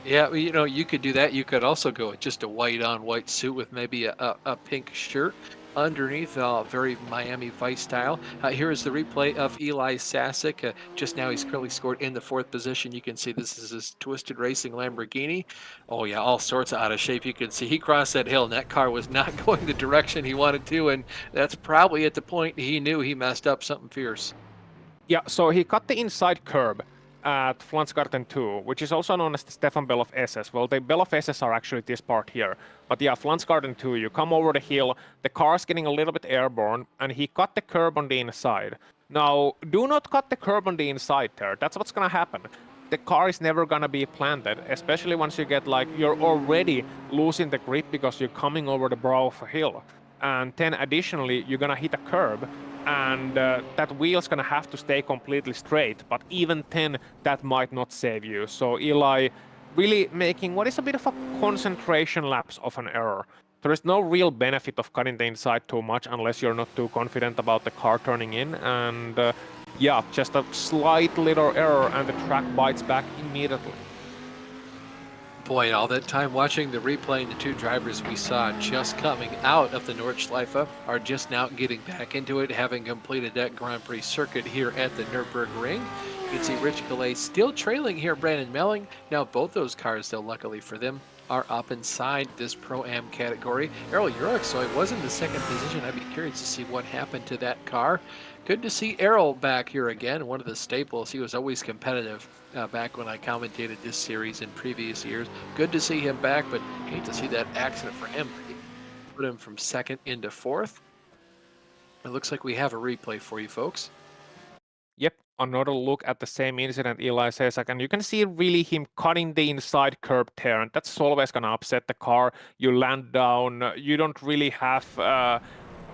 Yeah, you know, you could do that. You could also go with just a white-on-white suit with maybe a pink shirt underneath, very Miami Vice style. Here is the replay of Eli Sasek. Just now he's currently scored in the fourth position. You can see this is his Twisted Racing Lamborghini. Oh yeah, all sorts of out of shape. You can see he crossed that hill and that car was not going the direction he wanted to, and that's probably at the point he knew he messed up something fierce. Yeah, so he cut the inside curb at Flansgarten 2, which is also known as the Stefan Bell of SS. Well, the Bell of SS are actually this part here. But yeah, Flansgarten 2, you come over the hill, the car's getting a little bit airborne, and he cut the curb on the inside. Now, do not cut the curb on the inside there. That's what's gonna happen. The car is never gonna be planted, especially once you get like, you're already losing the grip because you're coming over the brow of a hill. And then additionally, you're gonna hit a curb, and that wheel's gonna have to stay completely straight, but even then that might not save you. So Eli really making what is a bit of a concentration lapse of an error. There is no real benefit of cutting the inside too much unless you're not too confident about the car turning in, and yeah, just a slight little error and the track bites back immediately. Boy, all that time watching the replay, and the two drivers we saw just coming out of the Nordschleife are just now getting back into it, having completed that Grand Prix circuit here at the Nurburgring. You can see Rich Gallet still trailing here Brandon Melling. Now both those cars, though, luckily for them, are up inside this Pro-Am category. Errol Urichsoy was in the second position. I'd be curious to see what happened to that car. Good to see Errol back here again, one of the staples. He was always competitive back when I commentated this series in previous years. Good to see him back, but hate to see that accident for him. Put him from second into fourth. It looks like we have a replay for you folks. Yep, another look at the same incident Eli says, and you can see really him cutting the inside curb tear, and that's always gonna upset the car. You land down, you don't really have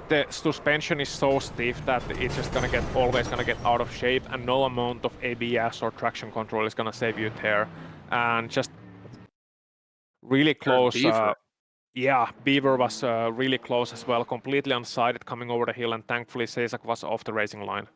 the suspension is so stiff that it's just always gonna get out of shape, and no amount of ABS or traction control is gonna save you tear. And just really close. Yeah, Beaver was really close as well, completely unsighted coming over the hill, and thankfully Cezak was off the racing line.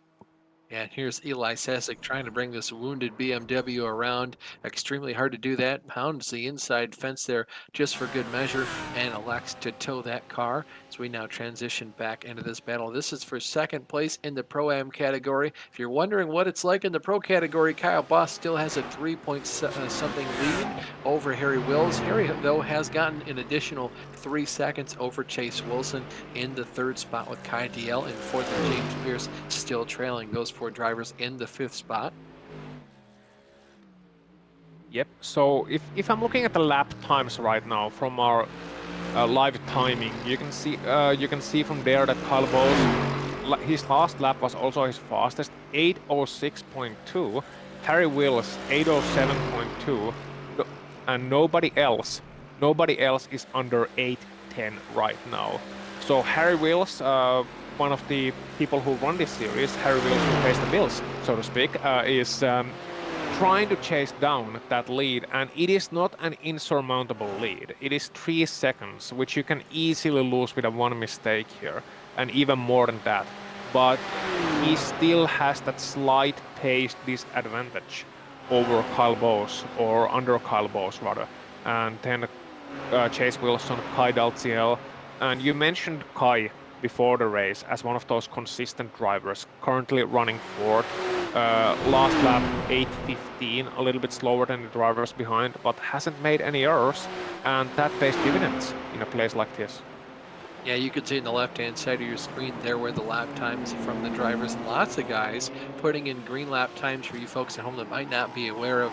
And here's Eli Sasek trying to bring this wounded BMW around. Extremely hard to do that. Pounds the inside fence there just for good measure and elects to tow that car. So we now transition back into this battle. This is for second place in the Pro-Am category. If you're wondering what it's like in the Pro category, Kyle Boss still has a 3-point-something lead over Harry Wills. Harry, though, has gotten an additional 3 seconds over Chase Wilson in the third spot with Kai DL, and fourth and James Pierce still trailing those 4 drivers in the 5th spot. Yep, so if I'm looking at the lap times right now from our live timing, you can see from there that Kyle Bowles, his last lap was also his fastest, 8:06.2. Harry Wills 8:07.2, and nobody else is under 8:10 right now. So Harry Wills, one of the people who run this series, Harry Wills, who pays the bills, so to speak, is trying to chase down that lead, and it is not an insurmountable lead. It is 3 seconds, which you can easily lose with a one mistake here, and even more than that. But he still has that slight pace disadvantage over Kyle Bowes, or under Kyle Bowes rather, and then Chase Wilson, Kai Dalziel, and you mentioned Kai before the race as one of those consistent drivers, currently running fourth. Last lap 8:15, a little bit slower than the drivers behind, but hasn't made any errors, and that pays dividends in a place like this. Yeah, you can see in the left-hand side of your screen there where the lap times from the drivers. Lots of guys putting in green lap times for you folks at home that might not be aware of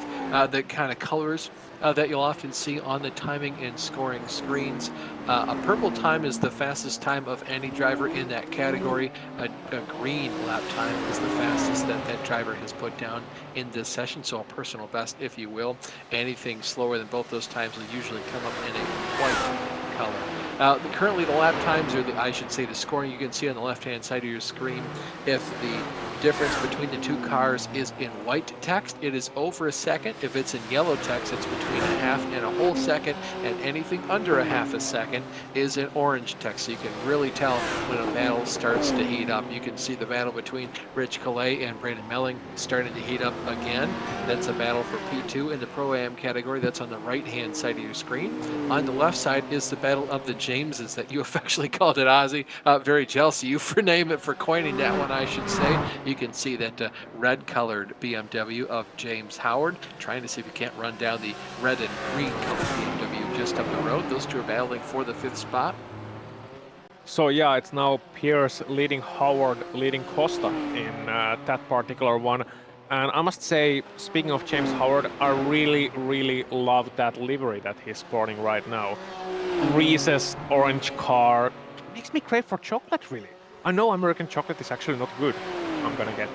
the kind of colors that you'll often see on the timing and scoring screens. A purple time is the fastest time of any driver in that category. A green lap time is the fastest that driver has put down in this session, so a personal best, if you will. Anything slower than both those times will usually come up in a white color. Currently the lap times, or the scoring, you can see on the left-hand side of your screen. If the difference between the two cars is in white text, it is over a second. If it's in yellow text, it's between a half and a whole second, and anything under a half a second is in orange text. So you can really tell when a battle starts to heat up. You can see the battle between Rich Calais and Brandon Melling starting to heat up again. That's a battle for P2 in the Pro-Am category. That's on the right-hand side of your screen. On the left side is the battle of the Jameses that you affectionately called it, Ozzy. Very jealous of you for coining that one, I should say. You can see that red-colored BMW of James Howard, trying to see if he can't run down the red and green-colored BMW just up the road. Those two are battling for the 5th spot. So yeah, it's now Pierce leading Howard, leading Costa in that particular one. And I must say, speaking of James Howard, I really, really love that livery that he's sporting right now. Reese's orange car makes me crave for chocolate, really. I know American chocolate is actually not good. I'm gonna get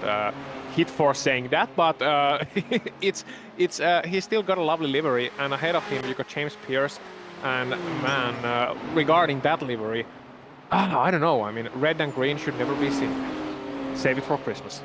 hit for saying that, but he's still got a lovely livery, and ahead of him you got James Pierce, and man, regarding that livery, I don't know. I mean, red and green should never be seen. Save it for Christmas.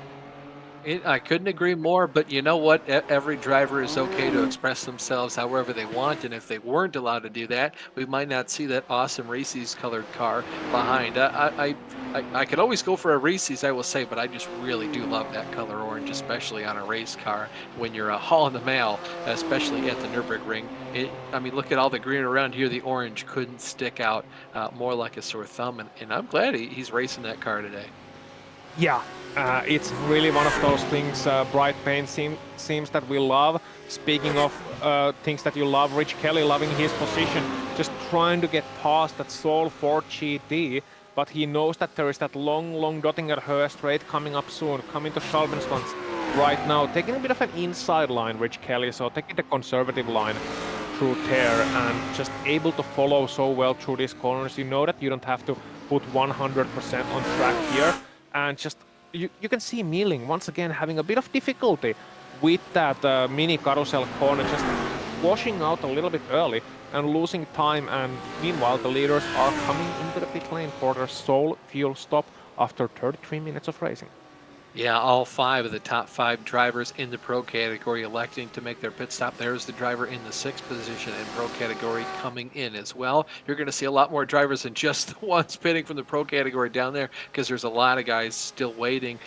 I couldn't agree more, but you know what? Every driver is okay to express themselves however they want, and if they weren't allowed to do that, we might not see that awesome Reese's colored car behind. I could always go for a Reese's, I will say, but I just really do love that color orange, especially on a race car when you're hauling the mail, especially at the Nurburgring. I mean, look at all the green around here. The orange couldn't stick out more like a sore thumb, and I'm glad he's racing that car today. Yeah, it's really one of those things, bright paint seems that we love. Speaking of things that you love, Rich Kelly loving his position, just trying to get past that Soul 4 GT, but he knows that there is that long Dottinger Höhe straight coming up soon, coming to Schalbenstands right now, taking a bit of an inside line, Rich Kelly, so taking the conservative line through there and just able to follow so well through these corners. You know that you don't have to put 100% on track here. And just, you can see Mealing once again having a bit of difficulty with that mini carousel corner, just washing out a little bit early and losing time. And meanwhile, the leaders are coming into the pit lane for their sole fuel stop after 33 minutes of racing. Yeah, all 5 of the top 5 drivers in the Pro category electing to make their pit stop. There's the driver in the 6th position in Pro category coming in as well. You're going to see a lot more drivers than just the ones pitting from the Pro category down there, because there's a lot of guys still waiting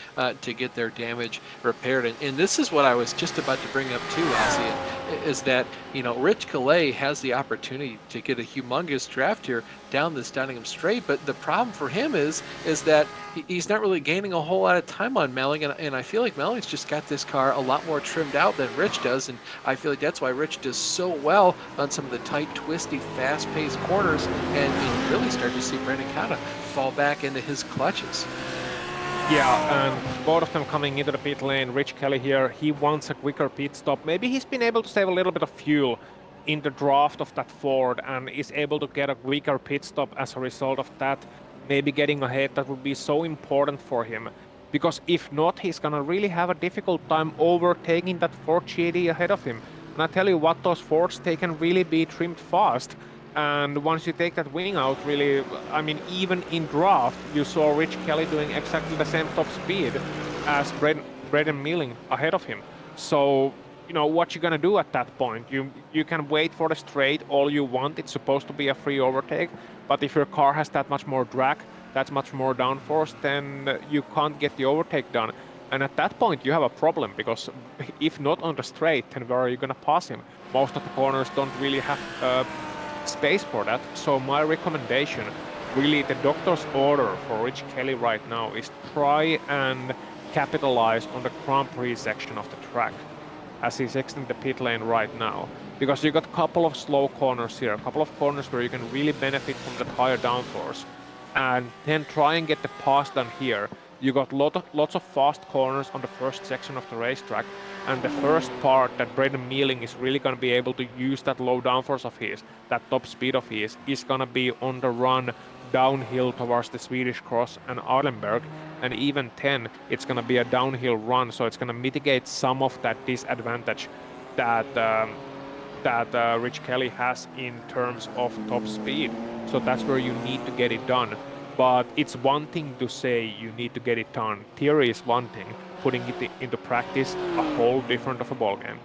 to get their damage repaired. And this is what I was just about to bring up too, Ozzy, is that, you know, Rich Calais has the opportunity to get a humongous draft here down this Nottingham straight, but the problem for him is that he's not really gaining a whole lot of time on Melling, and I feel like Melling's just got this car a lot more trimmed out than Rich does, and I feel like that's why Rich does so well on some of the tight, twisty, fast-paced corners, and you really start to see Brandon kind of fall back into his clutches. Yeah, and both of them coming into the pit lane. Rich Kelly here, he wants a quicker pit stop. Maybe he's been able to save a little bit of fuel in the draft of that Ford and is able to get a quicker pit stop as a result of that. Maybe getting ahead, that would be so important for him. Because if not, he's gonna really have a difficult time overtaking that Ford GT ahead of him. And I tell you what, those Fords, they can really be trimmed fast. And once you take that wing out, really, I mean, even in draft, you saw Rich Kelly doing exactly the same top speed as Braden Milling ahead of him. So, you know, what you gonna do at that point? You can wait for the straight all you want. It's supposed to be a free overtake. But if your car has that much more drag, that's much more downforce, then you can't get the overtake done. And at that point, you have a problem, because if not on the straight, then where are you gonna pass him? Most of the corners don't really have space for that. So my recommendation, really the doctor's order for Rich Kelly right now, is try and capitalize on the Grand Prix section of the track as he's exiting the pit lane right now. Because you got a couple of slow corners here, a couple of corners where you can really benefit from that higher downforce. And then try and get the pass done here. You got lots of fast corners on the first section of the racetrack, and the first part that Braden Mealing is really going to be able to use that low downforce of his, that top speed of his, is going to be on the run downhill towards the Swedish Cross and Arlenberg, and even 10, it's going to be a downhill run, so it's going to mitigate some of that disadvantage that Rich Kelly has in terms of top speed. So that's where you need to get it done. But it's one thing to say you need to get it done. Theory is one thing. Putting it into practice, a whole different of a ballgame.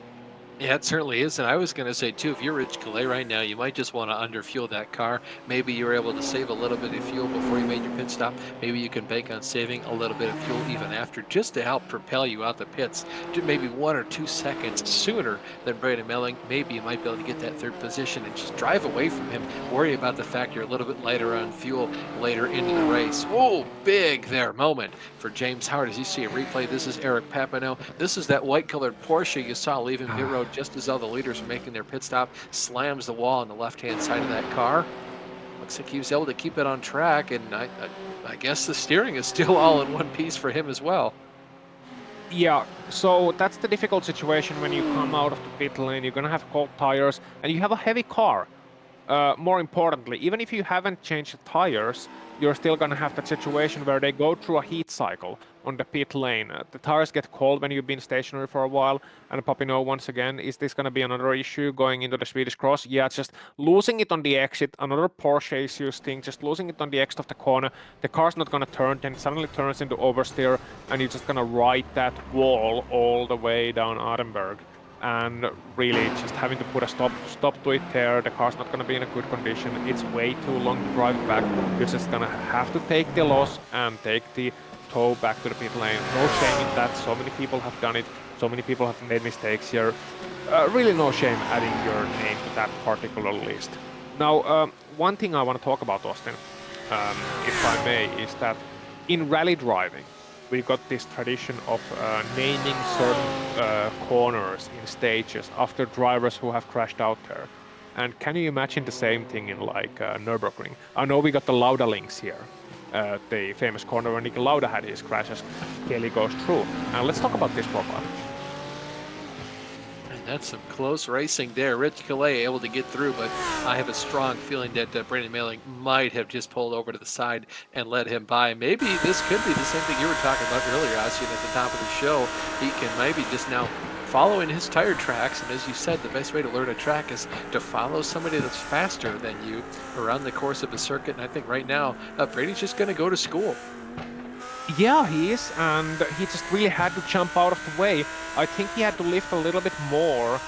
Yeah, it certainly is. And I was going to say, too, if you're Rich Calais right now, you might just want to underfuel that car. Maybe you were able to save a little bit of fuel before you made your pit stop. Maybe you can bank on saving a little bit of fuel even after, just to help propel you out the pits to maybe 1 or 2 seconds sooner than Braden Melling. Maybe you might be able to get that 3rd position and just drive away from him. Worry about the fact you're a little bit lighter on fuel later into the race. Whoa, big there moment for James Howard. As you see a replay, this is Eric Papineau. This is that white-colored Porsche you saw leaving pit road just as all the leaders are making their pit stop. Slams the wall on the left-hand side of that car. Looks like he was able to keep it on track, and I guess the steering is still all in one piece for him as well. Yeah, so that's the difficult situation when you come out of the pit lane. You're gonna have cold tires, and you have a heavy car. more importantly, even if you haven't changed the tires, you're still gonna have that situation where they go through a heat cycle on the pit lane. The tires get cold when you've been stationary for a while. And Papino, once again, is this gonna be another issue going into the Swedish Cross? Yeah, it's just losing it on the exit, another Porsche issues thing, just losing it on the exit of the corner. The car's not gonna turn, then it suddenly turns into oversteer, and you're just gonna ride that wall all the way down Arenberg. And really just having to put a stop to it there. The car's not going to be in a good condition. It's way too long to drive back. You're just going to have to take the loss and take the tow back to the pit lane. No shame in that. So many people have done it. So many people have made mistakes here. Really no shame adding your name to that particular list. Now, one thing I want to talk about, Austin, if I may, is that in rally driving, we got this tradition of naming certain corners in stages after drivers who have crashed out there. And can you imagine the same thing in like Nurburgring? I know we got the Lauda links here, the famous corner where Niki Lauda had his crashes. Kelly goes through. And let's talk about this profile. That's some close racing there. Rich Calais able to get through, but I have a strong feeling that Brandon Mailing might have just pulled over to the side and let him by. Maybe this could be the same thing you were talking about earlier, Ossian, at the top of the show. He can maybe just now follow in his tire tracks, and as you said, the best way to learn a track is to follow somebody that's faster than you around the course of a circuit. And I think right now, Brady's just going to go to school. Yeah, he is, and he just really had to jump out of the way. I think he had to lift a little bit more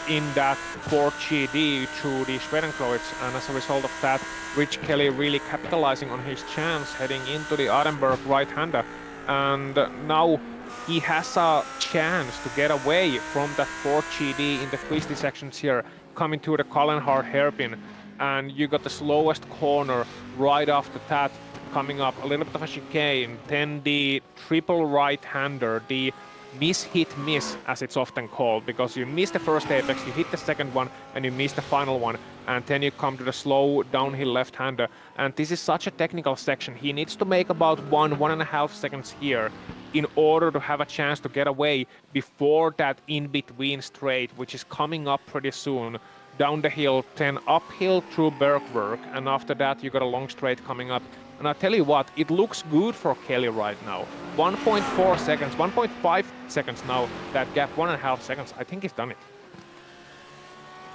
in that 4GD through the Schwedenkreuz, and as a result of that, Rich Kelly really capitalizing on his chance heading into the Arenberg right-hander. And now he has a chance to get away from that 4GD in the twisty sections here, coming to the Kallenhard hairpin, and you got the slowest corner right after that, coming up a little bit of a chicane, then the triple right-hander, the miss-hit-miss as it's often called, because you miss the first apex, you hit the second one, and you miss the final one, and then you come to the slow downhill left-hander. And this is such a technical section. He needs to make about 1.5 seconds here in order to have a chance to get away before that in-between straight, which is coming up pretty soon. Down the hill, then uphill through Bergwerk, and after that you got a long straight coming up. And I tell you what, it looks good for Kelly right now. 1.4 seconds, 1.5 seconds now, that gap, 1.5 seconds, I think he's done it.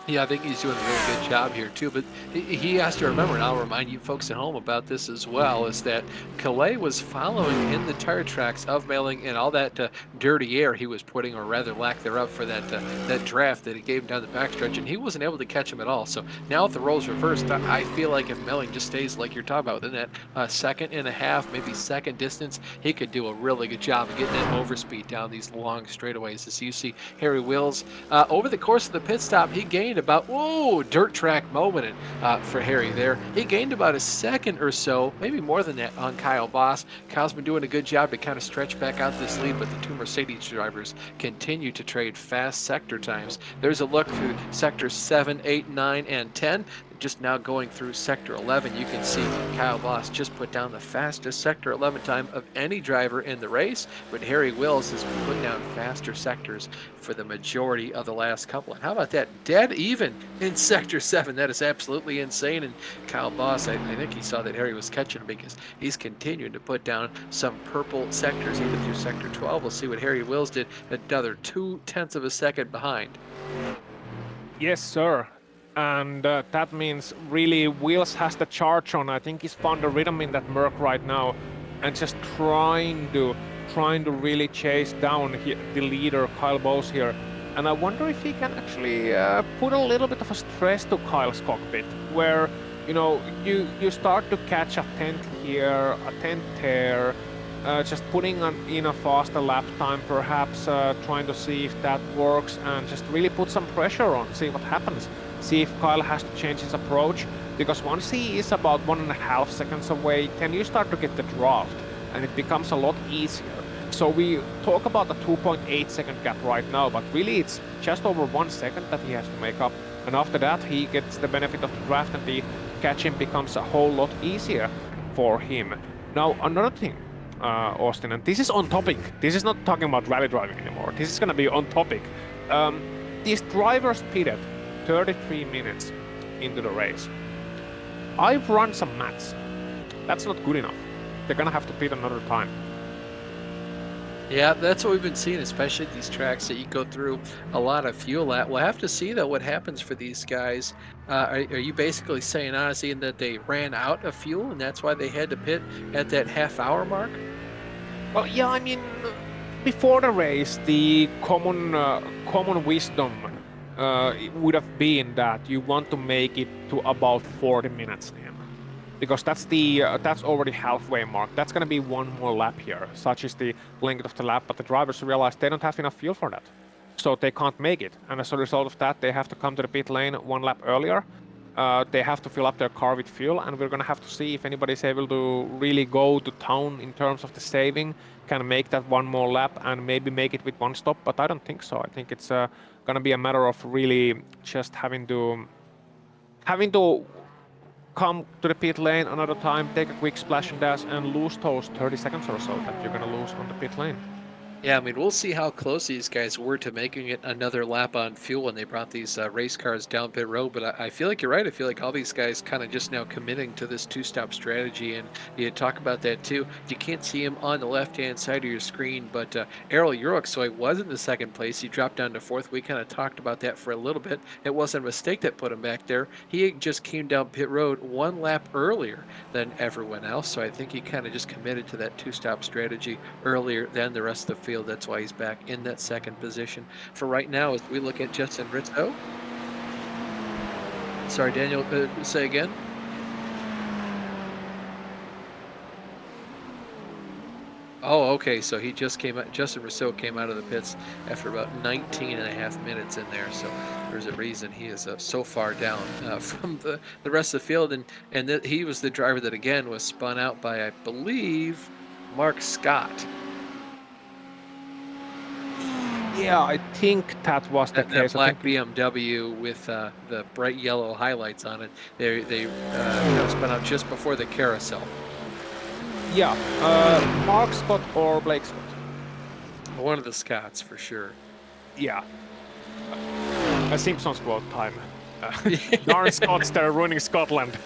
Yeah, I think he's doing a really good job here too, but he has to remember, and I'll remind you folks at home about this as well, is that Calais was following in the tire tracks of Mailing and all that dirty air he was putting, or rather lack thereof, for that that draft that he gave him down the backstretch, and he wasn't able to catch him at all. So now with the roles reversed, I feel like if Mailing just stays like you're talking about, within that 1.5 seconds, maybe second distance, he could do a really good job of getting that overspeed down these long straightaways. As you see Harry Wills, over the course of the pit stop, he gained about, dirt track moment for Harry there. He gained about a second or so, maybe more than that, on Kyle Boss. Kyle's been doing a good job to kind of stretch back out this lead, but the two Mercedes drivers continue to trade fast sector times. There's a look through sectors 7, 8, 9, and 10. Just now going through sector 11, you can see Kyle Boss just put down the fastest sector 11 time of any driver in the race, but Harry Wills has been putting down faster sectors for the majority of the last couple. And how about that? Dead even in sector 7. That is absolutely insane. And Kyle Boss, I think he saw that Harry was catching him, because he's continuing to put down some purple sectors even through sector 12. We'll see what Harry Wills did, another 0.2 of a second behind. Yes, sir. And that means really Wills has the charge on. I think he's found a rhythm in that Merc right now, and just trying to really chase down the leader, Kyle Bose here. And I wonder if he can actually put a little bit of a stress to Kyle's cockpit, where, you know, you start to catch a 10th here, a 10th there, just putting in a faster lap time, perhaps trying to see if that works, and just really put some pressure on, see what happens. See if Kyle has to change his approach, because once he is about 1.5 seconds away, then you start to get the draft, and it becomes a lot easier. So we talk about a 2.8 second gap right now, but really it's just over 1 second that he has to make up, and after that he gets the benefit of the draft, and the catching becomes a whole lot easier for him. Now another thing, Austin, and this is on topic, this is not talking about rally driving anymore, this is gonna be on topic. These drivers pitted 33 minutes into the race. I've run some mats. That's not good enough. They're gonna have to pit another time. Yeah, that's what we've been seeing, especially these tracks that you go through a lot of fuel at. We'll have to see, though, what happens for these guys. Are you basically saying, honestly, that they ran out of fuel and that's why they had to pit at that half-hour mark? Well, yeah, I mean, before the race, the common wisdom it would have been that you want to make it to about 40 minutes in, because that's already halfway mark. That's going to be one more lap here, such is the length of the lap. But the drivers realize they don't have enough fuel for that, so they can't make it. And as a result of that, they have to come to the pit lane one lap earlier. They have to fill up their car with fuel, and we're gonna have to see if anybody's able to really go to town in terms of the saving, can make that one more lap and maybe make it with one stop, but I don't think so. I think it's gonna be a matter of really just having to come to the pit lane another time, take a quick splash and dash, and lose those 30 seconds or so that you're gonna lose on the pit lane. Yeah, I mean, we'll see how close these guys were to making it another lap on fuel when they brought these race cars down pit road. But I feel like you're right. I feel like all these guys kind of just now committing to this two-stop strategy. And you talk about that too. You can't see him on the left-hand side of your screen, but Errol Uruxoy was in the second place. He dropped down to fourth. We kind of talked about that for a little bit. It wasn't a mistake that put him back there. He just came down pit road one lap earlier than everyone else. So I think he kind of just committed to that two-stop strategy earlier than the rest of the field. That's why he's back in that second position. For right now, as we look at Justin Rizzo. Sorry, Daniel, say again. Oh, okay, so he just came out, Justin Rizzo came out of the pits after about 19 and a half minutes in there, so there's a reason he is so far down from the rest of the field, and he was the driver that, again, was spun out by, I believe, Mark Scott. Yeah, I think that was the case. That black BMW with the bright yellow highlights on it. They spun out just before the carousel. Yeah, Mark Scott or Blake Scott. One of the Scots for sure. Yeah. A Simpsons quote time. Darn Scots, they're ruining Scotland.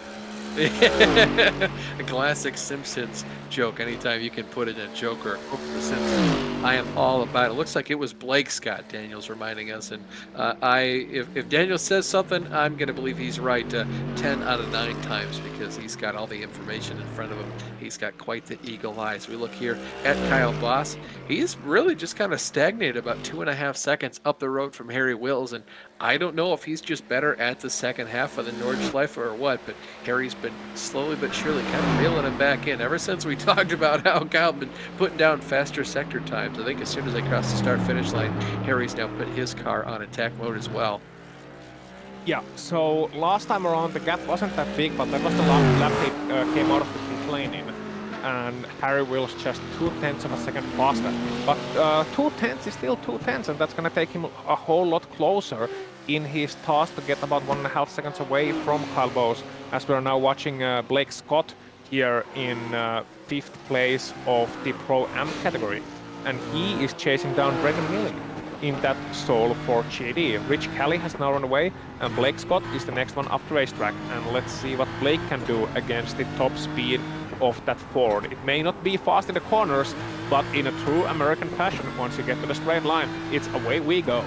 A classic Simpsons joke. Anytime you can put in a joke or a quote from the Simpsons, I am all about it. Looks like it was Blake Scott, Daniel's reminding us. And if Daniel says something, I'm going to believe he's right 10 out of 9 times, because he's got all the information in front of him. He's got quite the eagle eye. So we look here at Kyle Boss. He's really just kind of stagnated about 2.5 seconds up the road from Harry Wills. And I don't know if he's just better at the second half of the Nordschleife or what, but Harry's been slowly but surely kind of reeling him back in ever since we talked about how Kyle been putting down faster sector times. I think as soon as they cross the start-finish line, Harry's now put his car on attack mode as well. Yeah, so last time around the gap wasn't that big, but that was the lap he came out of the pit lane in. And Harry Wills just 0.2 of a second faster. But 0.2 is still 0.2, and that's going to take him a whole lot closer in his task to get about 1.5 seconds away from Kyle Bowes, as we are now watching Blake Scott here in 5th place of the Pro-Am category. And he is chasing down Brendan Milley in that Soul for GD. Rich Kelly has now run away, and Blake Scott is the next one up the racetrack. And let's see what Blake can do against the top speed of that Ford. It may not be fast in the corners, but in a true American fashion, once you get to the straight line, it's away we go.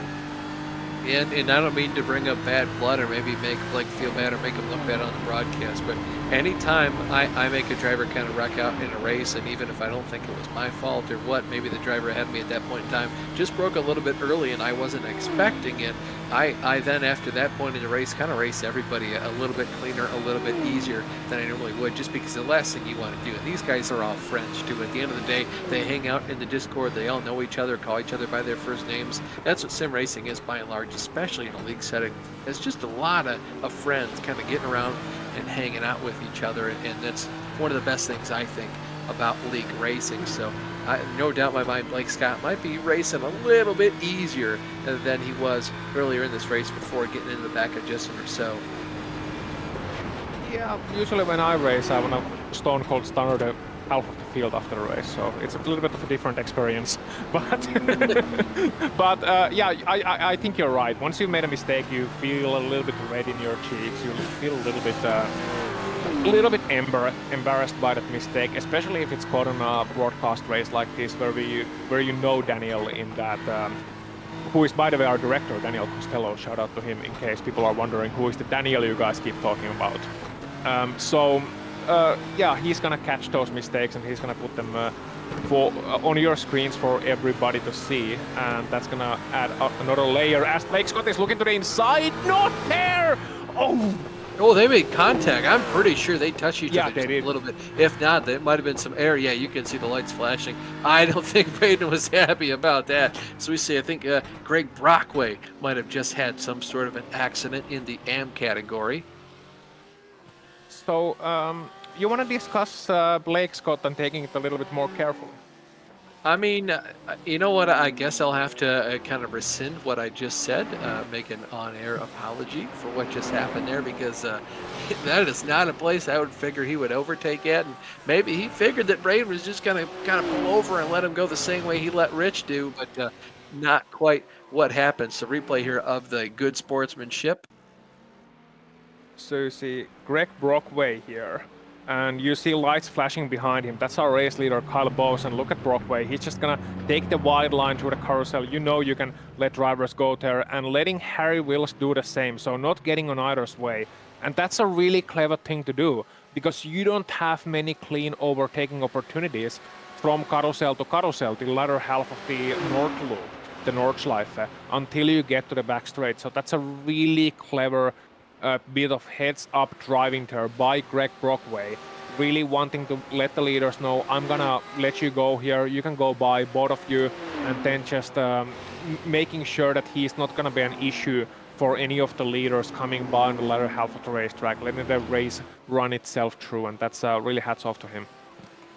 And I don't mean to bring up bad blood or maybe make Blake feel bad or make him look bad on the broadcast, but anytime I make a driver kind of wreck out in a race, and even if I don't think it was my fault or what, maybe the driver ahead of me at that point in time just broke a little bit early and I wasn't expecting it, I then after that point in the race kind of race everybody a little bit cleaner, a little bit easier than I normally would, just because the last thing you want to do, and these guys are all friends too, at the end of the day they hang out in the Discord, they all know each other, call each other by their first names. That's what sim racing is by and large, especially in a league setting. It's just a lot of friends kind of getting around and hanging out with each other, and that's one of the best things I think about league racing. So no doubt in my mind Blake Scott might be racing a little bit easier than he was earlier in this race before getting in the back of Justin Rousseau. Yeah, usually when I race I want to stone cold stunner the half of the field after the race, so it's a little bit of a different experience. But yeah, I think you're right. Once you've made a mistake, you feel a little bit red in your cheeks. You feel a little bit embarrassed by that mistake, especially if it's caught on a broadcast race like this, where you know Daniel in that. Who is, by the way, our director, Daniel Costello. Shout out to him in case people are wondering who is the Daniel you guys keep talking about. Yeah, he's gonna catch those mistakes and he's gonna put them on your screens for everybody to see, and that's gonna add another layer as Blake Scott is looking to the inside. Not there! Oh, they made contact. I'm pretty sure they touched each other just a little bit. If not, there might have been some air. Yeah, you can see the lights flashing. I don't think Braden was happy about that. So we see, I think Greg Brockway might have just had some sort of an accident in the AM category. So, you want to discuss Blake Scott and taking it a little bit more carefully? I mean, you know what? I guess I'll have to kind of rescind what I just said, make an on-air apology for what just happened there, because that is not a place I would figure he would overtake at, and maybe he figured that Braden was just going to kind of pull over and let him go the same way he let Rich do, but not quite what happened. So replay here of the good sportsmanship. So you see Greg Brockway here, and you see lights flashing behind him. That's our race leader, Kyle Bowes, and look at Brockway. He's just gonna take the wide line to the carousel. You know you can let drivers go there, and letting Harry Wills do the same, so not getting on either's way. And that's a really clever thing to do, because you don't have many clean overtaking opportunities from carousel to carousel, the latter half of the North Loop, the Nordschleife, until you get to the back straight. So that's a really clever bit of heads-up driving there by Greg Brockway, really wanting to let the leaders know, I'm gonna let you go here, you can go by, both of you, and then just making sure that he's not gonna be an issue for any of the leaders coming by on the latter half of the racetrack, letting the race run itself through, and that's really hats off to him.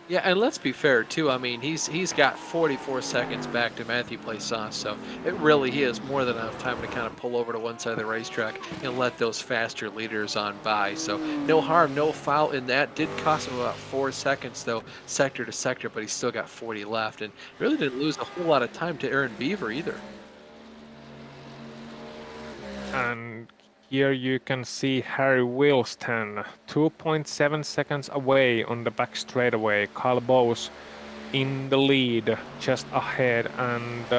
Yeah, and let's be fair too. I mean, he's got 44 seconds back to Matthew Plaisance, so he has more than enough time to kind of pull over to one side of the racetrack and let those faster leaders on by. So no harm, no foul in that. Did cost him about 4 seconds though, sector to sector, but he's still got 40 left, and really didn't lose a whole lot of time to Aaron Beaver either. And here you can see Harry Wilston, 2.7 seconds away on the back straightaway. Kyle Bowes in the lead, just ahead, and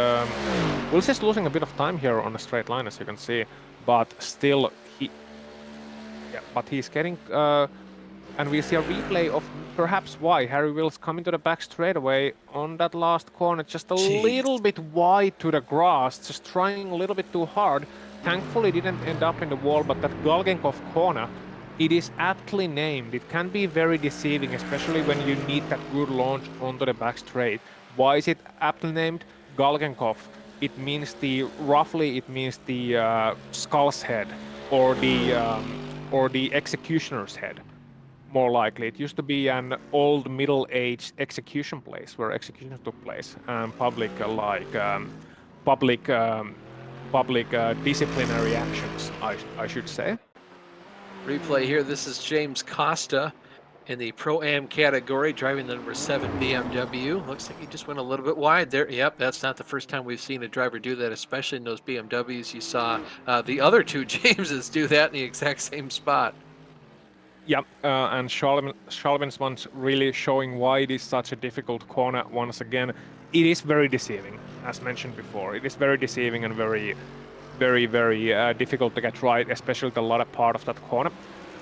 Wills is losing a bit of time here on the straight line, as you can see, but still he's getting, and we see a replay of perhaps why Harry Wills coming to the back straightaway on that last corner, just a little bit wide to the grass, just trying a little bit too hard. Thankfully didn't end up in the wall, but that Galgenkov corner, it is aptly named. It can be very deceiving, especially when you need that good launch onto the back straight. Why is it aptly named? Galgenkov. It means roughly the skull's head, or the executioner's head, more likely. It used to be an old middle-aged execution place where executions took place, and public disciplinary actions, I should say. Replay here, this is James Costa in the Pro-Am category, driving the number 7 BMW. Looks like he just went a little bit wide there. Yep, that's not the first time we've seen a driver do that, especially in those BMWs. You saw the other two Jameses do that in the exact same spot. Yep, and Schalvin's one's really showing why it is such a difficult corner once again. It is very deceiving, as mentioned before. It is very deceiving and very difficult to get right, especially the latter part of that corner.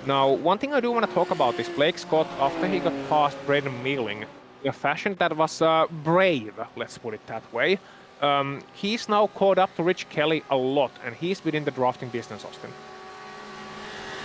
Now, one thing I do want to talk about is Blake Scott, after he got past Braden Mealing, in a fashion that was brave, let's put it that way. He's now caught up to Rich Kelly a lot, and he's within the drafting distance, Austin.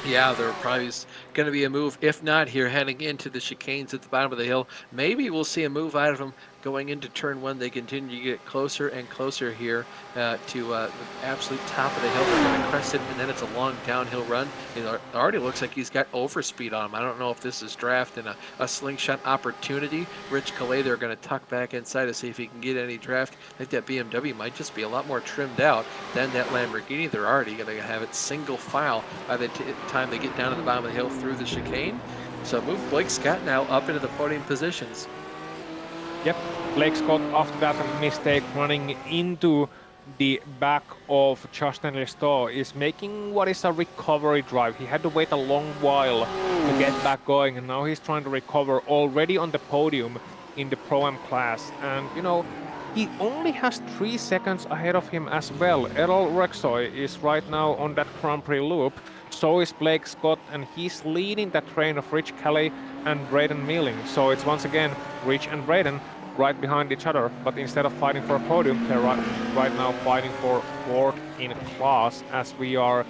Yeah, there probably is going to be a move, if not here, heading into the chicanes at the bottom of the hill. Maybe we'll see a move out of him going into turn 1. They continue to get closer and closer here to the absolute top of the hill. They're going to crest it, and then it's a long downhill run. It already looks like he's got overspeed on him. I don't know if this is draft and a slingshot opportunity. Rich Calais, they're going to tuck back inside to see if he can get any draft. I think that BMW might just be a lot more trimmed out than that Lamborghini. They're already going to have it single file by the time they get down to the bottom of the hill through the chicane. So move Blake Scott now up into the podium positions. Yep, Blake Scott after that mistake running into the back of Justin Listeau is making what is a recovery drive. He had to wait a long while to get back going, and now he's trying to recover already on the podium in the Pro-Am class. And you know, he only has 3 seconds ahead of him as well. Errol Rexoy is right now on that Grand Prix loop. So is Blake Scott, and he's leading that train of Rich Kelly and Braden Milling. So it's once again Rich and Braden right behind each other, but instead of fighting for a podium, they're right now fighting for 4th in class as we are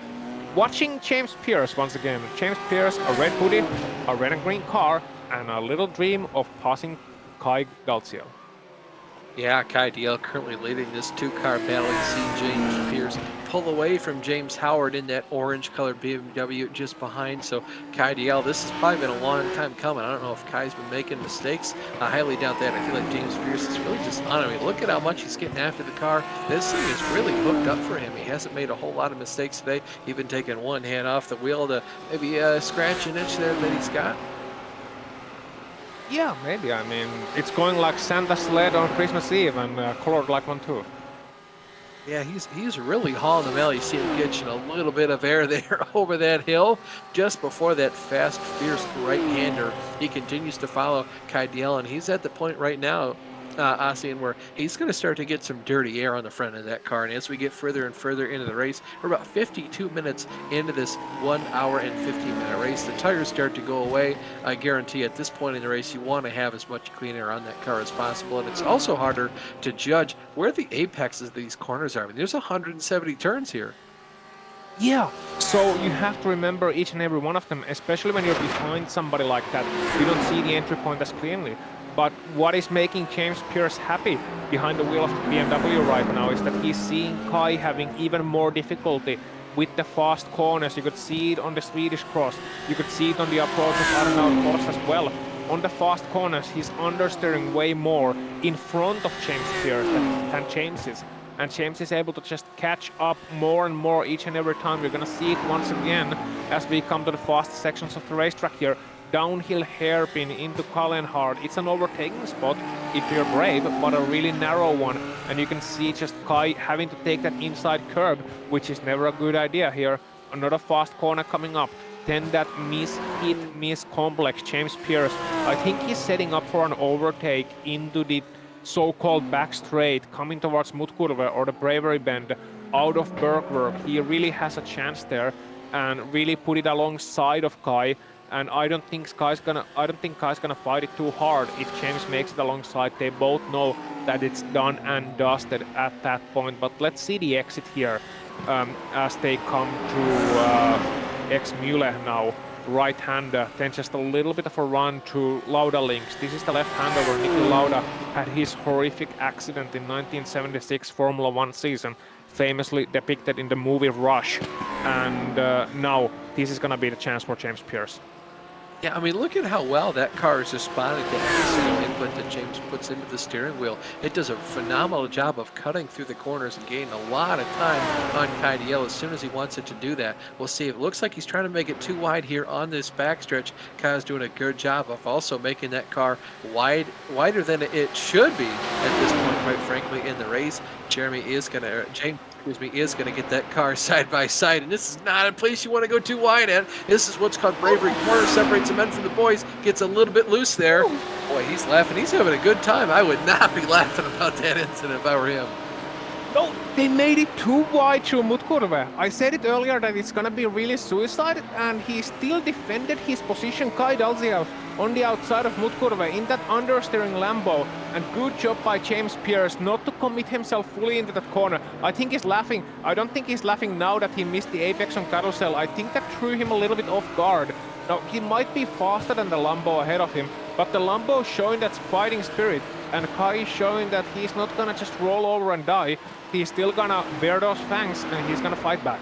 watching James Pierce once again. James Pierce, a red hoodie, a red and green car, and a little dream of passing Kai Dalziel. Yeah, Kai DL currently leading this 2-car battle. You see James Pierce pull away from James Howard in that orange-colored BMW just behind. So Kai DL, this has probably been a long time coming. I don't know if Kai's been making mistakes. I highly doubt that. I feel like James Pierce is really just on him. Look at how much he's getting after the car. This thing is really hooked up for him. He hasn't made a whole lot of mistakes today. Even taking one hand off the wheel to maybe scratch an itch there that he's got. Yeah, maybe. I mean, it's going like Santa's sled on Christmas Eve and colored like one too. Yeah, he's really hauling the mail. You see him catching a little bit of air there over that hill just before that fast, fierce right-hander. He continues to follow Kai DL, and he's at the point right now, Ossian, where he's going to start to get some dirty air on the front of that car. And as we get further and further into the race, we're about 52 minutes into this 1 hour and 15-minute race. The tires start to go away. I guarantee at this point in the race, you want to have as much clean air on that car as possible. And it's also harder to judge where the apexes of these corners are. I mean, there's 170 turns here. Yeah, so you have to remember each and every one of them, especially when you're behind somebody like that. You don't see the entry point as cleanly. But what is making James Pierce happy behind the wheel of the BMW right now is that he's seeing Kai having even more difficulty with the fast corners. You could see it on the Swedish cross. You could see it on the approach of Arnaud Prost as well. On the fast corners, he's understeering way more in front of James Pierce than James is. And James is able to just catch up more and more each and every time. We're gonna see it once again as we come to the fast sections of the racetrack here. Downhill hairpin into Kallenhard. It's an overtaking spot if you're brave, but a really narrow one. And you can see just Kai having to take that inside curb, which is never a good idea here. Another fast corner coming up. Then that miss complex, James Pierce. I think he's setting up for an overtake into the so-called back straight, coming towards Mutkurve or the Bravery Bend out of Bergwerk. He really has a chance there and really put it alongside of Kai. And I don't think Kai's gonna fight it too hard if James makes it alongside. They both know that it's done and dusted at that point. But let's see the exit here as they come to X-Mule now. Right-hander, then just a little bit of a run to Lauda Links. This is the left-hander where Niki Lauda had his horrific accident in 1976 Formula 1 season, famously depicted in the movie Rush. And now this is gonna be the chance for James Pierce. Yeah, I mean, look at how well that car is responding to every single input that James puts into the steering wheel. It does a phenomenal job of cutting through the corners and gaining a lot of time on Kai DL as soon as he wants it to do that. We'll see. It looks like he's trying to make it too wide here on this backstretch. Kai's doing a good job of also making that car wider than it should be at this point, quite frankly, in the race. James is going to get that car side by side, and this is not a place you want to go too wide at. This is what's called bravery corner, separates the men from the boys, gets a little bit loose there. Boy, he's laughing. He's having a good time. I would not be laughing about that incident if I were him. No, they made it too wide through Mutkurve. I said it earlier that it's gonna be really suicide, and he still defended his position, Kai Dalziel, on the outside of Mutkurve in that understeering Lambo. And good job by James Pierce not to commit himself fully into that corner. I think he's laughing. I don't think he's laughing now that he missed the apex on Carousel. I think that threw him a little bit off guard. Now, he might be faster than the Lambo ahead of him, but the Lambo is showing that fighting spirit, and Kai is showing that he's not gonna just roll over and die. He's still gonna bear those fangs, and he's gonna fight back.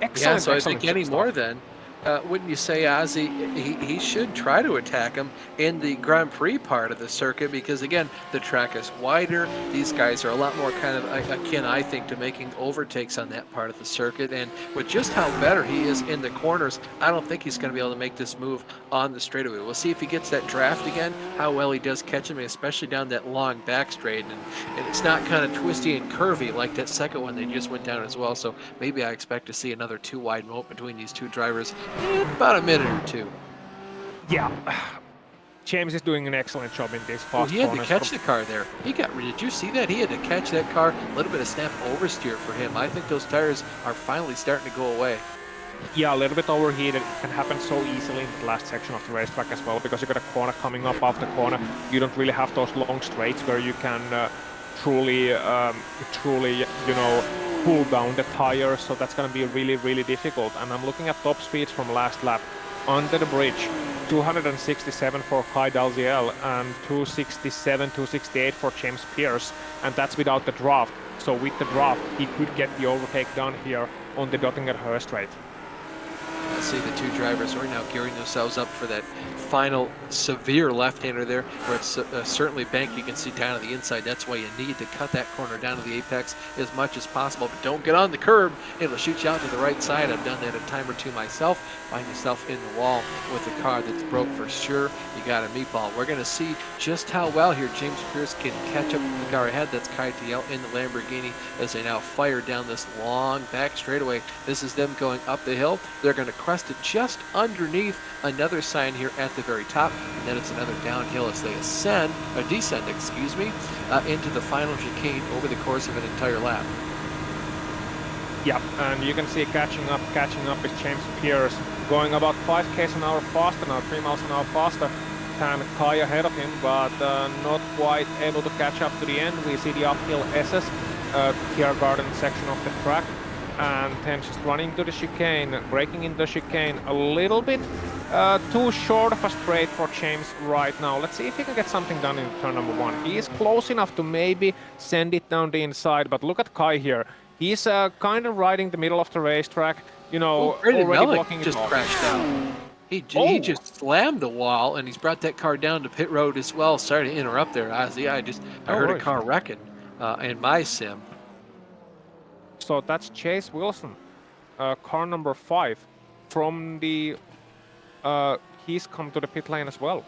Excellent, yeah, so excellent I think any more then, Wouldn't you say, Ozzy, he should try to attack him in the Grand Prix part of the circuit because, again, the track is wider. These guys are a lot more kind of akin, I think, to making overtakes on that part of the circuit. And with just how better he is in the corners, I don't think he's going to be able to make this move on the straightaway. We'll see if he gets that draft again, how well he does catch him, especially down that long back straight. And it's not kind of twisty and curvy like that second one they just went down as well. So maybe I expect to see another two wide moat between these two drivers in about a minute or two. Yeah. James is doing an excellent job in this Well, fast he had to corners. catch the car there. Did you see that? He had to catch that car. A little bit of snap oversteer for him. I think those tires are finally starting to go away. Yeah, a little bit overheated. It can happen so easily in the last section of the racetrack as well, because you got a corner coming up off the corner. You don't really have those long straights where you can truly, you know, cool down the tires. So that's going to be really, really difficult. And I'm looking at top speeds from last lap. Under the bridge, 267 for Kai Dalziel and 267, 268 for James Pierce. And that's without the draft. So with the draft, he could get the overtake done here on the Dottinger straight. I see the two drivers right now gearing themselves up for that final severe left-hander there, where it's certainly banked. You can see down to the inside. That's why you need to cut that corner down to the apex as much as possible. But don't get on the curb. It'll shoot you out to the right side. I've done that a time or two myself. Find yourself in the wall with a car that's broke for sure. You got a meatball. We're going to see just how well here James Pierce can catch up with the car ahead. That's Kai TL in the Lamborghini as they now fire down this long back straightaway. This is them going up the hill. They're going to crest it just underneath another sign here at the very top, and then it's another downhill as they descend, excuse me, into the final chicane over the course of an entire lap. Yep, and you can see catching up is James Pierce going about 5 km an hour faster now, 3 miles an hour faster than Kai ahead of him, but not quite able to catch up to the end. We see the uphill SS, Tiergarten section of the track, and then just running to the chicane, braking into the chicane a little bit too short of a straight for James right now. Let's see if he can get something done in turn number 1. He is close enough to maybe send it down the inside, but look at Kai here. He's kind of riding the middle of the racetrack, you know, already blocking it just off. crashed out. He just slammed the wall, and he's brought that car down to pit road as well. Sorry to interrupt there, Ozzy. I heard a car wrecking in my sim. So that's Chase Wilson, car number 5 from the he's come to the pit lane as well.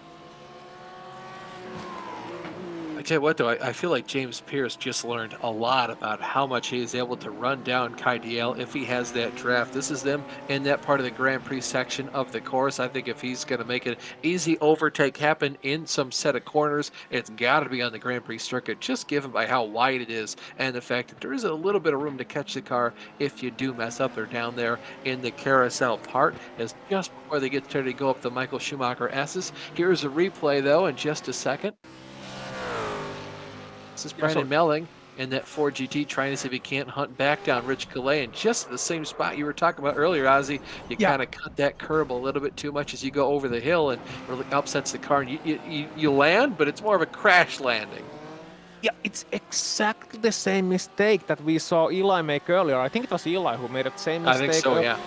I tell you what, though, I feel like James Pierce just learned a lot about how much he is able to run down Kai DL if he has that draft. This is them in that part of the Grand Prix section of the course. I think if he's going to make an easy overtake happen in some set of corners, it's got to be on the Grand Prix circuit, just given by how wide it is and the fact that there is a little bit of room to catch the car if you do mess up. They're down there in the carousel part as just before they get ready to go up the Michael Schumacher S's. Here's a replay, though, in just a second. This is Brandon Melling in that Ford GT trying to see if he can't hunt back down Rich Calais, and just the same spot you were talking about earlier, Ozzy. You kind of cut that curb a little bit too much as you go over the hill, and really upsets the car. And you land, but it's more of a crash landing. Yeah, it's exactly the same mistake that we saw Eli make earlier. I think it was Eli who made that same mistake. I think so, yeah.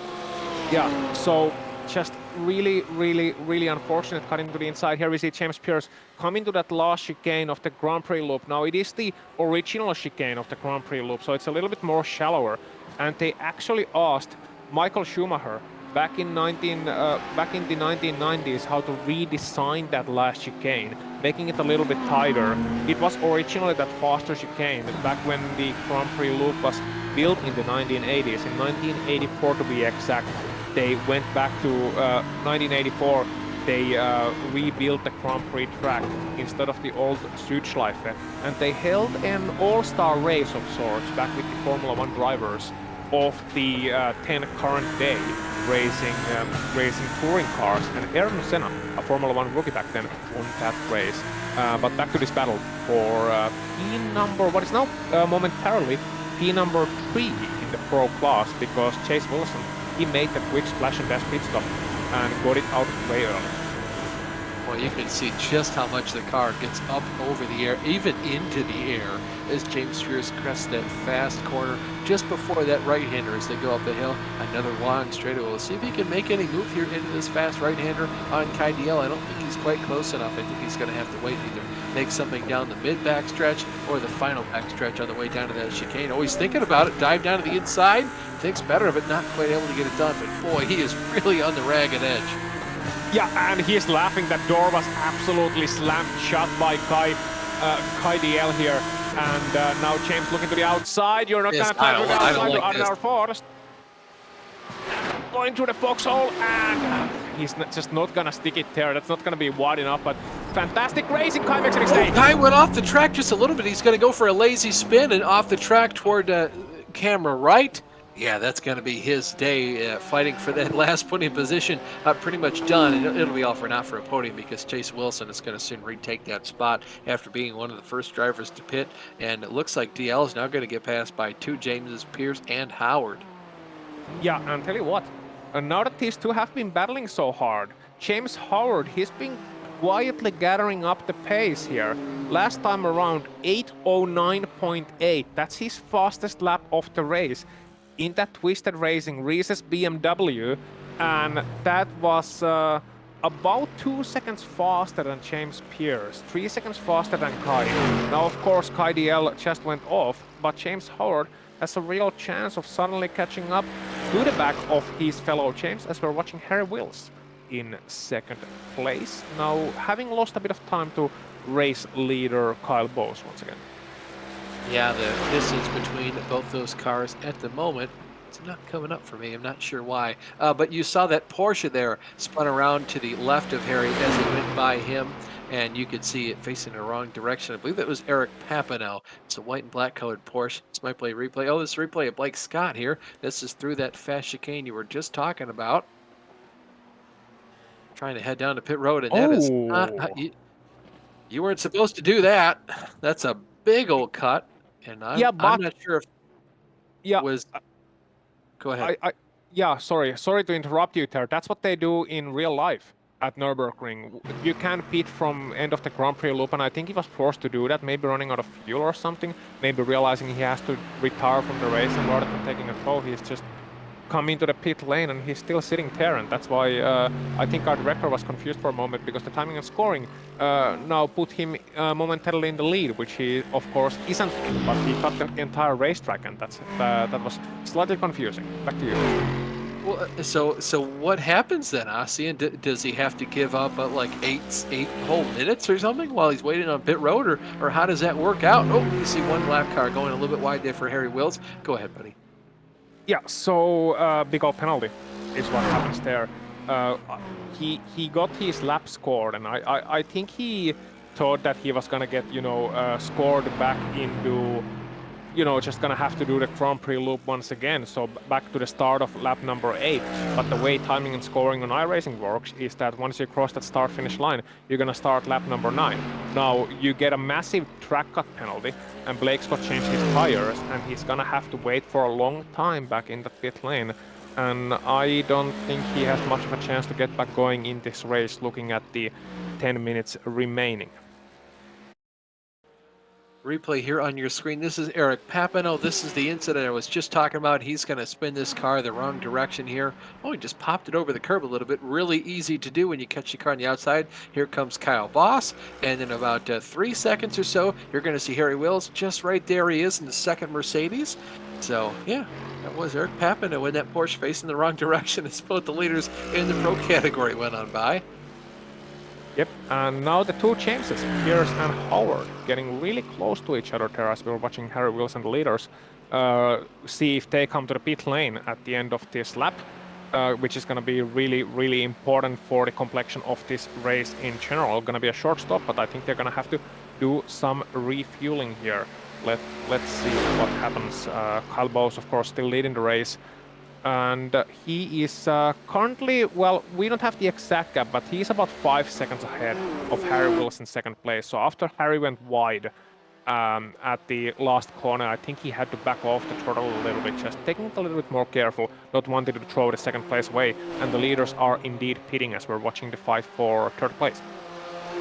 Yeah, so just really, really, really unfortunate cutting to the inside. Here we see James Pierce coming to that last chicane of the Grand Prix loop. Now it is the original chicane of the Grand Prix loop, so it's a little bit more shallower. And they actually asked Michael Schumacher back in the 1990s how to redesign that last chicane, making it a little bit tighter. It was originally that faster chicane back when the Grand Prix loop was built in the 1980s, in 1984 to be exact. They went back to 1984, they rebuilt the Grand Prix track instead of the old Nordschleife, and they held an all-star race of sorts back with the Formula 1 drivers of the 10 current day racing touring cars, and Ayrton Senna, a Formula 1 rookie back then, won that race. But back to this battle for P number, what is now momentarily P number 3 in the Pro class, because Chase Wilson, he made the quick splash and dash pit stop and got it out of the way early. Well, you can see just how much the car gets up over the air, even into the air, as James Spears crests that fast corner just before that right-hander as they go up the hill. Another long straightaway. We'll see if he can make any move here into this fast right-hander on Kaidiel. I don't think he's quite close enough. I think he's going to have to wait either make something down the mid backstretch or the final backstretch on the way down to that chicane. Always thinking about it, dive down to the inside, thinks better of it, not quite able to get it done, but boy, he is really on the ragged edge. Yeah, and he's laughing. That door was absolutely slammed shut by Kaidiel here. And now James looking to the outside. You're not going to time to the outside to our forest. Going through the foxhole, and he's just not gonna stick it there. That's not gonna be wide enough, but fantastic racing. Kai makes a mistake. Kai went off the track just a little bit. He's gonna go for a lazy spin and off the track toward camera right. Yeah, that's gonna be his day, fighting for that last podium position. Pretty much done, and it'll be all for naught for a podium because Chase Wilson is gonna soon retake that spot after being one of the first drivers to pit. And it looks like DL is now gonna get passed by two Jameses, Pierce and Howard. Yeah, and tell you what, now that these two have been battling so hard, James Howard, he's been quietly gathering up the pace here. Last time around, 8:09.8. That's his fastest lap of the race in that Twisted Racing Reese's BMW, and that was about 2 seconds faster than James Pierce, 3 seconds faster than Kai. Now, of course, Kaidiel just went off, but James Howard has a real chance of suddenly catching up to the back of his fellow James, as we're watching Harry Wills in second place. Now, having lost a bit of time to race leader Kyle Bose once again. Yeah, the distance between both those cars at the moment, it's not coming up for me. I'm not sure why. But you saw that Porsche there spun around to the left of Harry as he went by him, and you could see it facing the wrong direction. I believe that was Eric Papineau. It's a white and black colored Porsche. This might play replay. Oh, this replay of Blake Scott here. This is through that fast chicane you were just talking about. Trying to head down to pit road, and that is not, you weren't supposed to do that. That's a big old cut, and I'm not sure if it was. Go ahead. Yeah, sorry to interrupt you there. That's what they do in real life at Nurburgring. You can pit from end of the Grand Prix loop, and I think he was forced to do that, maybe running out of fuel or something, maybe realizing he has to retire from the race, and rather than taking a toll, he's just come into the pit lane, and he's still sitting there, and that's why I think our director was confused for a moment, because the timing and scoring now put him momentarily in the lead, which he of course isn't in, but he cut the entire racetrack, and that was slightly confusing. Back to you. Well, so what happens then, Ossian? Does he have to give up like eight whole minutes or something while he's waiting on pit road, or how does that work out? Oh, you see one lap car going a little bit wide there for Harry Wills. Go ahead, buddy. Yeah, so big old penalty is what happens there. He got his lap scored, and I think he thought that he was gonna get, scored back into, just gonna have to do the Grand Prix loop once again, so back to the start of lap number 8. But the way timing and scoring on iRacing works is that once you cross that start-finish line, you're gonna start lap number 9. Now, you get a massive track cut penalty, and Blake's got changed his tires, and he's gonna have to wait for a long time back in the pit lane. And I don't think he has much of a chance to get back going in this race, looking at the 10 minutes remaining. Replay here on your screen. This is Eric Papineau. This is the incident I was just talking about. He's going to spin this car the wrong direction here. Oh, he just popped it over the curb a little bit. Really easy to do when you catch your car on the outside. Here comes Kyle Boss. And in about 3 seconds or so, you're going to see Harry Wills. Just right there he is in the second Mercedes. So, yeah, that was Eric Papineau in that Porsche facing the wrong direction as both the leaders in the pro category went on by. Yep, and now the two Jameses, Pierce and Howard, getting really close to each other there as we were watching Harry Wills and the leaders see if they come to the pit lane at the end of this lap, which is going to be really, really important for the complexion of this race in general. Going to be a short stop, but I think they're going to have to do some refueling here. Let's see what happens. Kyle Bose, of course, still leading the race. And he is currently, well, we don't have the exact gap, but he's about 5 seconds ahead of Harry Wills in second place. So after Harry went wide at the last corner, I think he had to back off the throttle a little bit, just taking it a little bit more careful, not wanting to throw the second place away. And the leaders are indeed pitting as we're watching the fight for third place.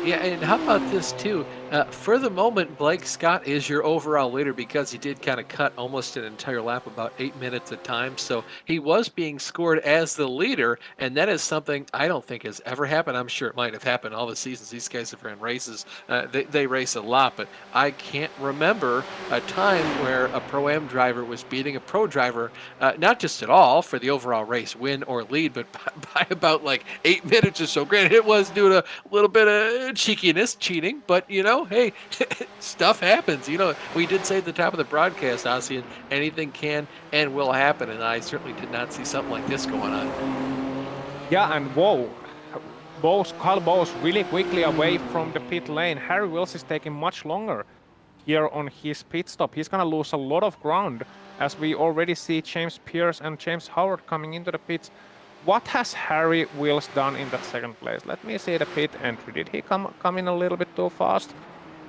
Yeah, and how about this too? For the moment, Blake Scott is your overall leader because he did kind of cut almost an entire lap, about 8 minutes a time. So he was being scored as the leader, and that is something I don't think has ever happened. I'm sure it might have happened all the seasons these guys have ran races. They race a lot, but I can't remember a time where a Pro-Am driver was beating a pro driver, not just at all for the overall race win or lead, but by about like 8 minutes or so. Granted, it was due to a little bit of cheekiness, cheating, but hey, stuff happens. We did say at the top of the broadcast, Ossian, anything can and will happen, and I certainly did not see something like this going on. Yeah, and whoa, Kyle Bowes really quickly away from the pit lane. Harry Wills is taking much longer here on his pit stop. He's gonna lose a lot of ground as we already see James Pierce and James Howard coming into the pits. What has Harry Wills done in that second place? Let me see the pit entry. Did he come in a little bit too fast?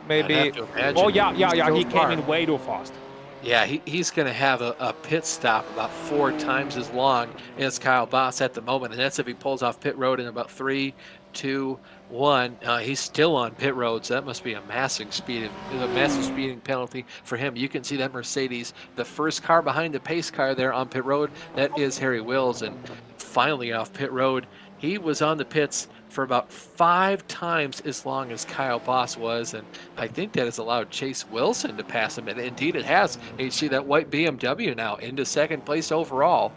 Maybe. Oh yeah, he came in way too fast. Yeah, he's going to have a pit stop about 4 times as long as Kyle Boss at the moment, and that's if he pulls off pit road in about 3, 2, 1. He's still on pit road, so that must be a massive speeding penalty for him. You can see that Mercedes, the first car behind the pace car there on pit road, that is Harry Wills, and finally off pit road. He was on the pits for about 5 times as long as Kyle Boss was, and I think that has allowed Chase Wilson to pass him, and indeed it has. You see that white BMW now into second place overall.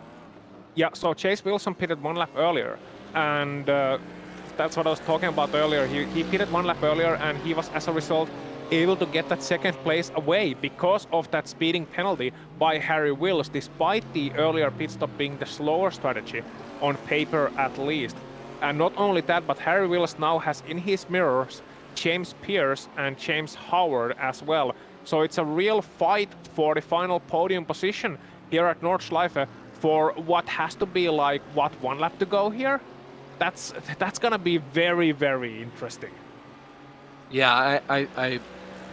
Yeah, so Chase Wilson pitted 1 lap earlier, and that's what I was talking about earlier. He pitted 1 lap earlier, and he was, as a result, able to get that second place away because of that speeding penalty by Harry Wills, despite the earlier pit stop being the slower strategy, on paper at least. And not only that, but Harry Wills now has in his mirrors James Pierce and James Howard as well. So it's a real fight for the final podium position here at Nordschleife for what has to be like, 1 lap to go here? That's gonna be very, very interesting. Yeah,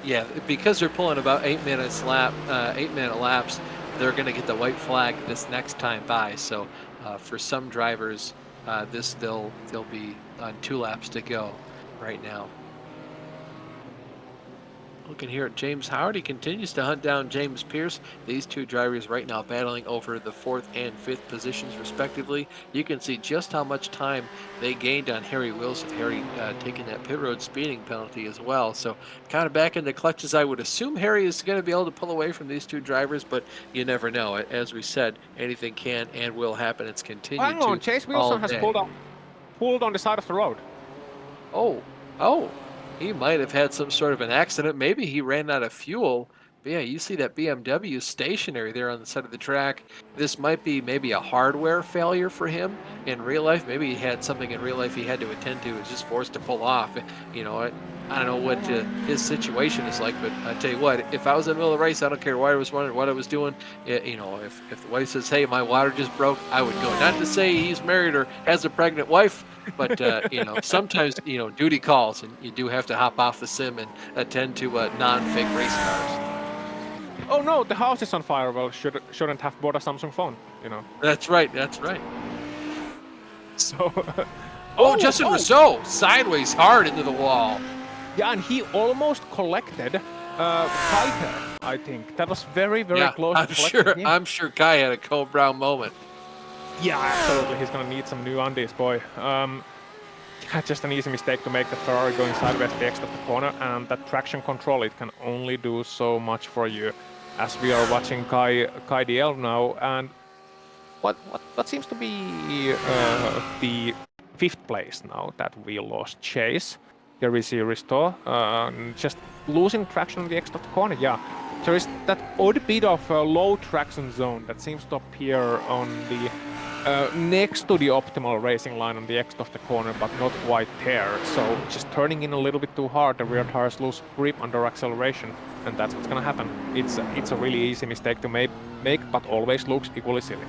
yeah, because they're pulling about 8-minute laps, they're going to get the white flag this next time by. So for some drivers, they'll be on 2 laps to go right now. Looking here at James Howard, he continues to hunt down James Pierce. These 2 drivers right now battling over the 4th and 5th positions respectively. You can see just how much time they gained on Harry Wills, with Harry taking that pit road speeding penalty as well. So kind of back in the clutches. I would assume Harry is going to be able to pull away from these 2 drivers, but you never know. As we said, anything can and will happen. It's continued Hang on, Chase Wilson has pulled on the side of the road. Oh. He might have had some sort of an accident. Maybe he ran out of fuel. But yeah, you see that BMW stationary there on the side of the track. This might be maybe a hardware failure for him in real life. Maybe he had something in real life he had to attend to. Was just forced to pull off. I don't know what his situation is like, but I tell you what, if I was in the middle of the race, I don't care what I was running, what I was doing. If the wife says, "Hey, my water just broke," I would go. Not to say he's married or has a pregnant wife, but sometimes duty calls, and you do have to hop off the sim and attend to non-fake race cars. Oh no, the house is on fire. Well, shouldn't have bought a Samsung phone, That's right. So. Justin Rousseau sideways hard into the wall. Yeah, and he almost collected Kai, I think. That was very, very close. I'm sure Kai had a Cole Brown moment. Yeah, absolutely. He's gonna need some new undies, boy. Just an easy mistake to make the Ferrari going sideways the exit of the corner, and that traction control, it can only do so much for you. As we are watching Kai DL now, and what seems to be the 5th place now that we lost Chase. Here we see Restore, just losing traction on the exit of the corner. Yeah, there is that odd bit of low traction zone that seems to appear on the next to the optimal racing line on the exit of the corner, but not quite there. So just turning in a little bit too hard, the rear tires lose grip under acceleration, and that's what's gonna happen. It's a really easy mistake to make, but always looks equally silly.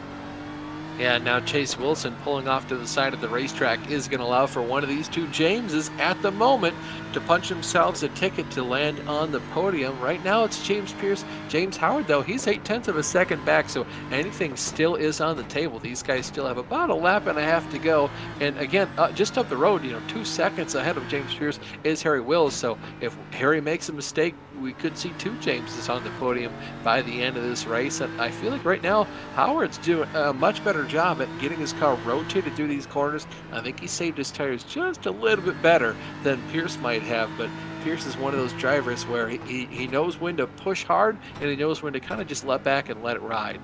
Yeah, now Chase Wilson pulling off to the side of the racetrack is going to allow for one of these two Jameses at the moment to punch themselves a ticket to land on the podium. Right now it's James Pierce. James Howard, though, he's 0.8 of a second back, so anything still is on the table. These guys still have about a lap and a half to go. And again, just up the road, 2 seconds ahead of James Pierce is Harry Wills. So if Harry makes a mistake, we could see two Jameses on the podium by the end of this race. And I feel like right now Howard's doing a much better job at getting his car rotated through these corners. I think he saved his tires just a little bit better than Pierce might have, but Pierce is one of those drivers where he knows when to push hard and he knows when to kind of just let back and let it ride.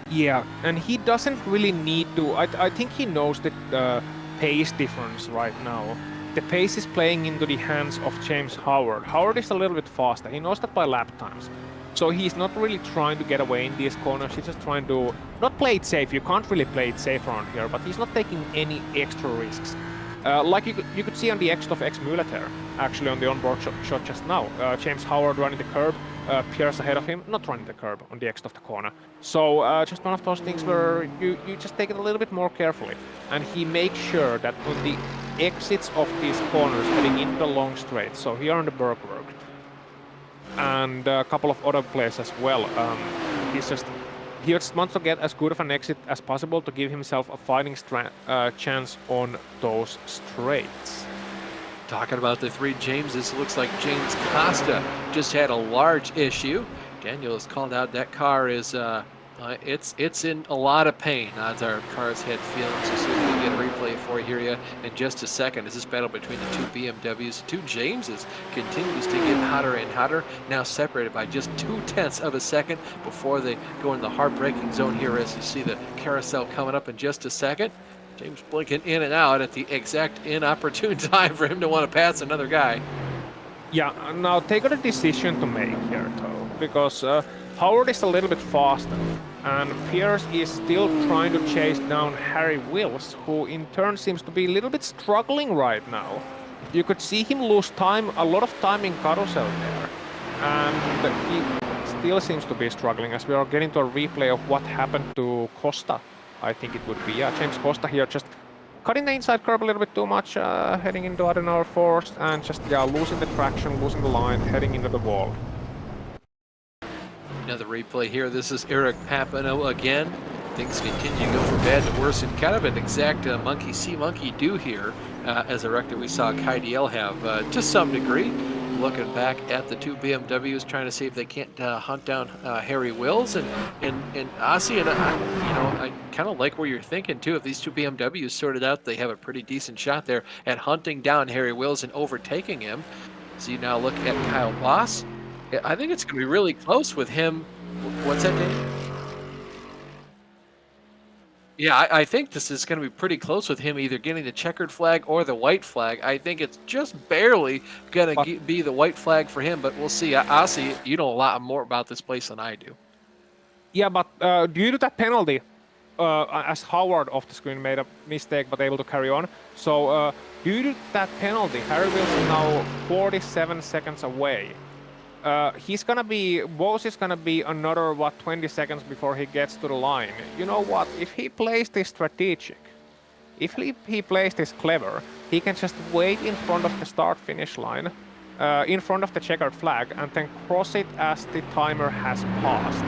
Yeah, and he doesn't really need to. I think he knows the pace difference right now. The pace is playing into the hands of James Howard. Howard is a little bit faster. He knows that by lap times. So he's not really trying to get away in these corners. He's just trying to not play it safe. You can't really play it safe around here, but he's not taking any extra risks. Like you could see on the exit of X-Muleter, actually on the onboard shot just now. James Howard running the curb, Pierce ahead of him, not running the curb on the exit of the corner. So just one of those things where you just take it a little bit more carefully. And he makes sure that on the exits of these corners heading into the long straight, so here on the Bergwerk, and a couple of other places as well, he just wants to get as good of an exit as possible to give himself a fighting chance on those straights. Talking about the three Jameses, it looks like James Costa just had a large issue. Daniel has called out that car is it's in a lot of pain. Odds are car's head feelings. We'll see if we can get a replay for you here in just a second as this battle between the two BMWs, two Jameses, continues to get hotter and hotter. Now separated by just 0.2 of a second before they go in the hard braking zone here as you see the carousel coming up in just a second. James blinking in and out at the exact inopportune time for him to want to pass another guy. Yeah, now they got a decision to make here though, because Howard is a little bit faster, and Pierce is still trying to chase down Harry Wills, who in turn seems to be a little bit struggling right now. You could see him lose time, a lot of time in carousel there, and he still seems to be struggling as we are getting to a replay of what happened to Costa. I think it would be, yeah, James Costa here just cutting the inside curb a little bit too much, heading into Adenauer forced, and just, yeah, losing the traction, losing the line, heading into the wall. Another replay here. This is Eric Papineau again. Things continue to go from bad to worse, and kind of an exact monkey see, monkey do here as a wreck that we saw Kai DL have to some degree. Looking back at the two BMWs, trying to see if they can't hunt down Harry Wills and Ossie, and I kind of like where you're thinking too. If these two BMWs sorted out, they have a pretty decent shot there at hunting down Harry Wills and overtaking him. So you now look at Kyle Boss. I think it's going to be really close with him. What's that, Dave? Yeah, I think this is going to be pretty close with him either getting the checkered flag or the white flag. I think it's just barely going to be the white flag for him, but we'll see. Ossie, you know a lot more about this place than I do. Yeah, but due to that penalty, as Howard off the screen made a mistake but able to carry on. So due to that penalty, Harry Wills is now 47 seconds away. Bose is gonna be another, 20 seconds before he gets to the line. You know what, if he plays this strategic, if he plays this clever, he can just wait in front of the start-finish line, in front of the checkered flag, and then cross it as the timer has passed.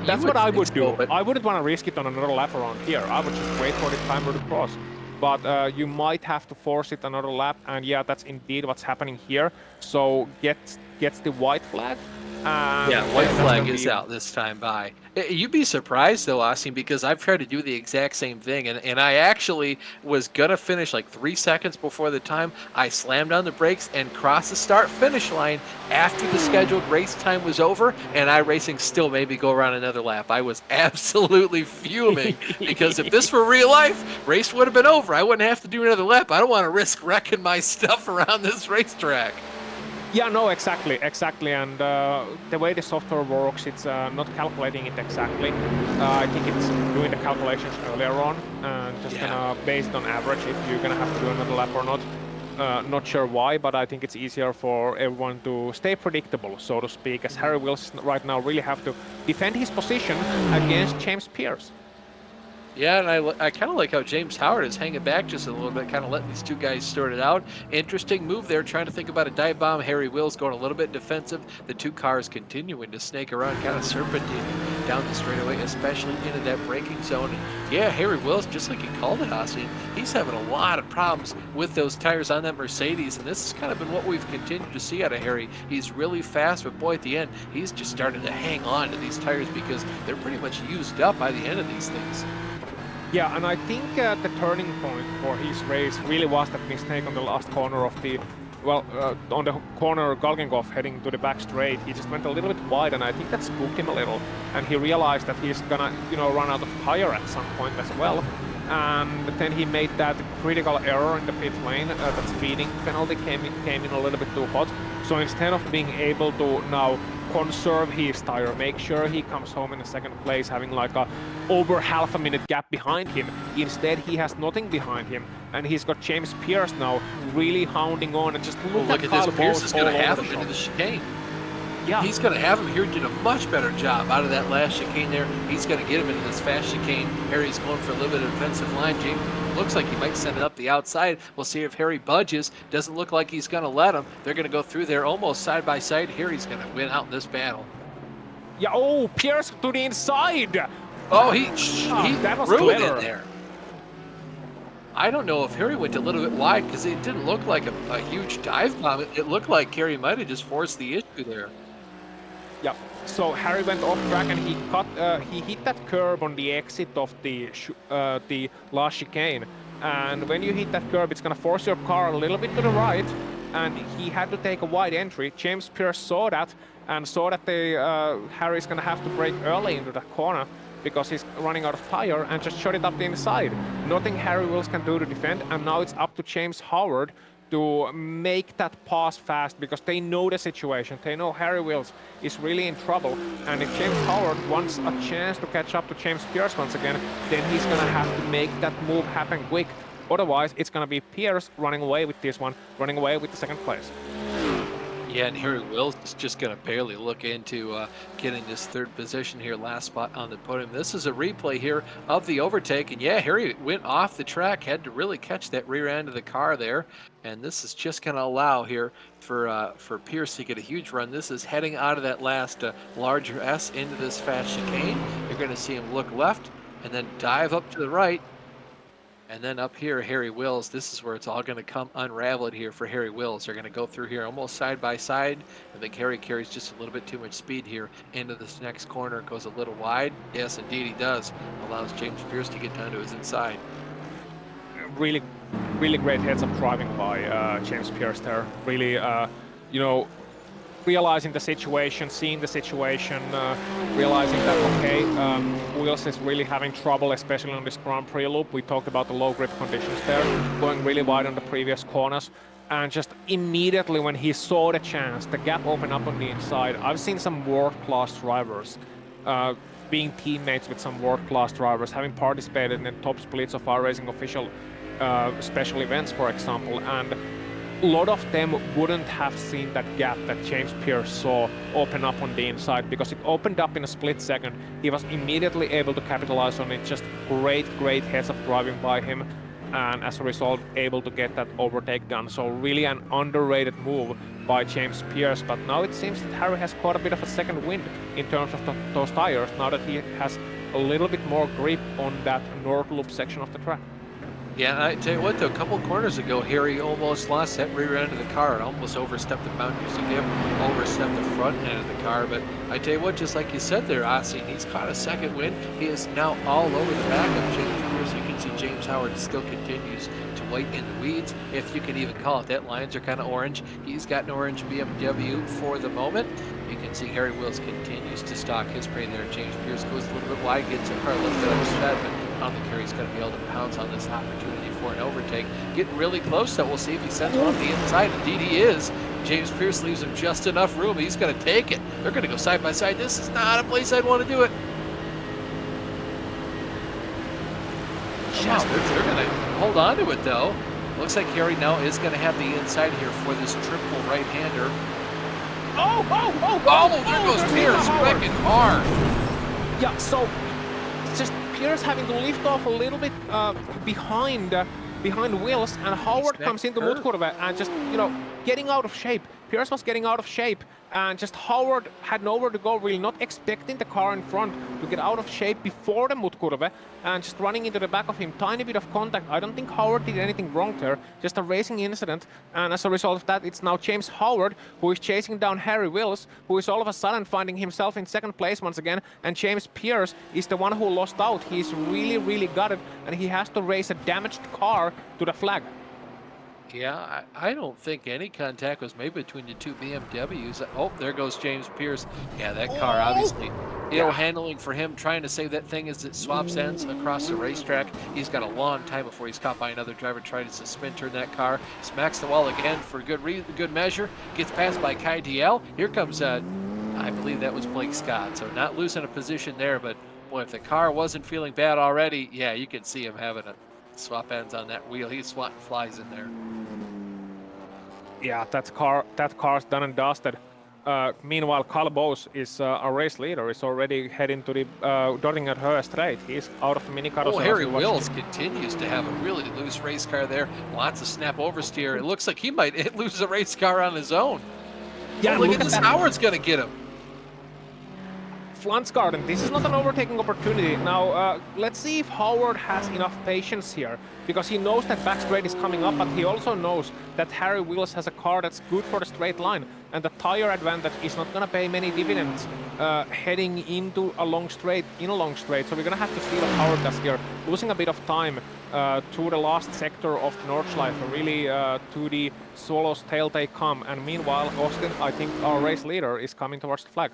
That's what I would do. I wouldn't want to risk it on another lap around here. I would just wait for the timer to cross. But you might have to force it another lap, and yeah, that's indeed what's happening here. So gets the white flag. Yeah, white flag is out this time by. You'd be surprised though, Austin, because I've tried to do the exact same thing, and I actually was gonna finish like 3 seconds before the time. I slammed on the brakes and crossed the start-finish line after the scheduled race time was over, and iRacing still made me go around another lap. I was absolutely fuming because if this were real life, race would have been over. I wouldn't have to do another lap. I don't want to risk wrecking my stuff around this racetrack. Yeah, no, exactly, and the way the software works, it's not calculating it exactly. I think it's doing the calculations earlier on, and just gonna base it on average if you're gonna have to do another lap or not. Not sure why, but I think it's easier for everyone to stay predictable, so to speak, as Harry Wills right now really have to defend his position against James Pierce. Yeah, and I kind of like how James Howard is hanging back just a little bit, kind of letting these two guys sort it out. Interesting move there, trying to think about a dive bomb. Harry Wills going a little bit defensive. The two cars continuing to snake around, kind of serpentining down the straightaway, especially into that braking zone. And yeah, Harry Wills, just like he called it, Austin, he's having a lot of problems with those tires on that Mercedes, and this has kind of been what we've continued to see out of Harry. He's really fast, but boy, at the end, he's just starting to hang on to these tires because they're pretty much used up by the end of these things. Yeah, and I think the turning point for his race really was that mistake on the last corner of the, well, on the corner Galgengoff heading to the back straight. He just went a little bit wide, and I think that spooked him a little. And he realized that he's gonna, run out of tire at some point as well. And then he made that critical error in the pit lane. That speeding penalty came in a little bit too hot. So instead of being able to now conserve his tire, make sure he comes home in the second place, having like a over half a minute gap behind him. Instead, he has nothing behind him, and he's got James Pierce now really hounding on, and just look at this. Pierce is going to have him into the chicane. Yeah, he's going to have him here. Did a much better job out of that last chicane there. He's going to get him into this fast chicane. Harry's going for a little bit of defensive line. James looks like he might send it up the outside. We'll see if Harry budges. Doesn't look like he's going to let him. They're going to go through there almost side by side. Harry's going to win out in this battle. Yeah, oh, Pierce to the inside. Oh, he that was ruined clever. it there. I don't know if Harry went a little bit wide because it didn't look like a huge dive bomb. It looked like Harry might have just forced the issue there. Yeah, so Harry went off track and he hit that curb on the exit of the last chicane. And when you hit that curb, it's gonna force your car a little bit to the right, and he had to take a wide entry. James Pierce saw that and saw that Harry's gonna have to brake early into that corner because he's running out of tire, and just shot it up the inside. Nothing Harry Wills can do to defend, and now it's up to James Howard to make that pass fast, because they know the situation. They know Harry Wills is really in trouble, and if James Howard wants a chance to catch up to James Pierce once again, then he's gonna have to make that move happen quick. Otherwise, it's gonna be Pierce running away with this one, running away with the second place. Yeah, and Harry Wills is just going to barely look into getting this third position here, last spot on the podium. This is a replay here of the overtake, and yeah, Harry went off the track, had to really catch that rear end of the car there, and this is just going to allow here for Pierce to get a huge run. This is heading out of that last larger S into this fast chicane. You're going to see him look left and then dive up to the right. And then up here, Harry Wills, this is where it's all going to come unraveled here for Harry Wills. They're going to go through here almost side by side. I think Harry carries just a little bit too much speed here into this next corner. Goes a little wide. Yes, indeed he does. Allows James Pierce to get down to his inside. Really, really great heads-up driving by James Pierce there. Really, realizing the situation, seeing the situation, realizing that, okay, Wills is really having trouble, especially on this Grand Prix loop. We talked about the low grip conditions there, going really wide on the previous corners. And just immediately when he saw the chance, the gap opened up on the inside. I've seen some world-class drivers being teammates with some world-class drivers, having participated in the top splits of our racing official special events, for example. And a lot of them wouldn't have seen that gap that James Pierce saw open up on the inside, because it opened up in a split second. He was immediately able to capitalize on it. Just great heads-up driving by him, and as a result able to get that overtake done. So really an underrated move by James Pierce. But now it seems that Harry has caught a bit of a second wind in terms of those tires, now that he has a little bit more grip on that Nord loop section of the track. Yeah, I tell you what, though, a couple corners ago, Harry almost lost that rear end of the car and almost overstepped the boundaries of him, overstepped the front end of the car. But I tell you what, just like you said there, Aussie, he's caught a second win. He is now all over the back of James Pierce. You can see James Howard still continues to wait in the weeds, if you can even call it that. Lines are kind of orange. He's got an orange BMW for the moment. You can see Harry Wills continues to stalk his prey there. James Pierce goes a little bit wide, gets a car a little bit upset, but I don't think Harry's going to be able to pounce on this opportunity for an overtake. Getting really close, so we'll see if he sends one on the inside. Indeed he is. James Pierce leaves him just enough room. He's going to take it. They're going to go side by side. This is not a place I'd want to do it. Yes, they're going to hold on to it, though. Looks like Harry now is going to have the inside here for this triple right-hander. Oh, there goes Pierce, wrecking hard. Yeah, so just Pierce having to lift off a little bit behind Wills, and Howard comes into Mutkurve and just, you know, getting out of shape. Pierce was getting out of shape, and just Howard had nowhere to go, really not expecting the car in front to get out of shape before the Mutkurve, and just running into the back of him. Tiny bit of contact. I don't think Howard did anything wrong there, just a racing incident, and as a result of that, it's now James Howard who is chasing down Harry Wills, who is all of a sudden finding himself in second place once again, and James Pierce is the one who lost out. He's really gutted, and he has to race a damaged car to the flag. Yeah, I don't think any contact was made between the two BMWs. Oh, there goes James Pierce. Yeah, that car obviously ill handling for him, trying to save that thing as it swaps ends across the racetrack. He's got a long time before he's caught by another driver trying to spin turn that car. Smacks the wall again for good measure. Gets passed by Kai DL. Here comes, I believe that was Blake Scott. So not losing a position there, but boy, if the car wasn't feeling bad already, yeah, you could see him having a swap ends on that wheel. He's swatting flies in there. Yeah, that car's done and dusted. Meanwhile, Carl Bose is a race leader. Is already heading to the Dorthinger-Höhe straight. He's out of the mini car. Oh, Harry Wills continues to have a really loose race car there. Lots of snap oversteer. It looks like he might lose a race car on his own. Yeah, look at this. Howard's going to get him. Flansgarden, this is not an overtaking opportunity. Now, let's see if Howard has enough patience here, because he knows that back straight is coming up, but he also knows that Harry Wills has a car that's good for the straight line, and the tire advantage is not going to pay many dividends heading into a long straight, So we're going to have to see what Howard does here, losing a bit of time to the last sector of the Nordschleife, really to the Swallow's tail they come, and meanwhile, Austin, I think our race leader, is coming towards the flag.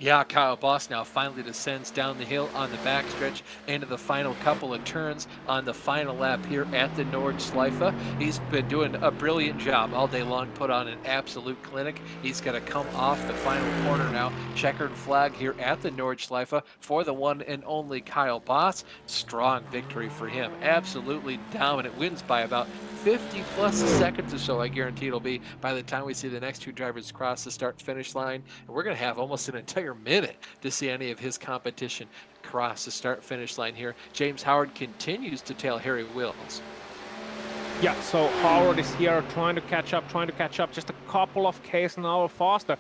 Yeah, Kyle Boss now finally descends down the hill on the backstretch into the final couple of turns on the final lap here at the Nordschleife. He's been doing a brilliant job all day long, put on an absolute clinic. He's going to come off the final corner now. Checkered flag here at the Nordschleife for the one and only Kyle Boss. Strong victory for him. Absolutely dominant. Wins by about 50 plus seconds or so, I guarantee it'll be by the time we see the next two drivers cross the start-finish line. And we're going to have almost an entire minute to see any of his competition cross the start-finish line here. James Howard continues to tail Harry Wills. Yeah, so Howard is here trying to catch up, just a couple of k's an hour faster.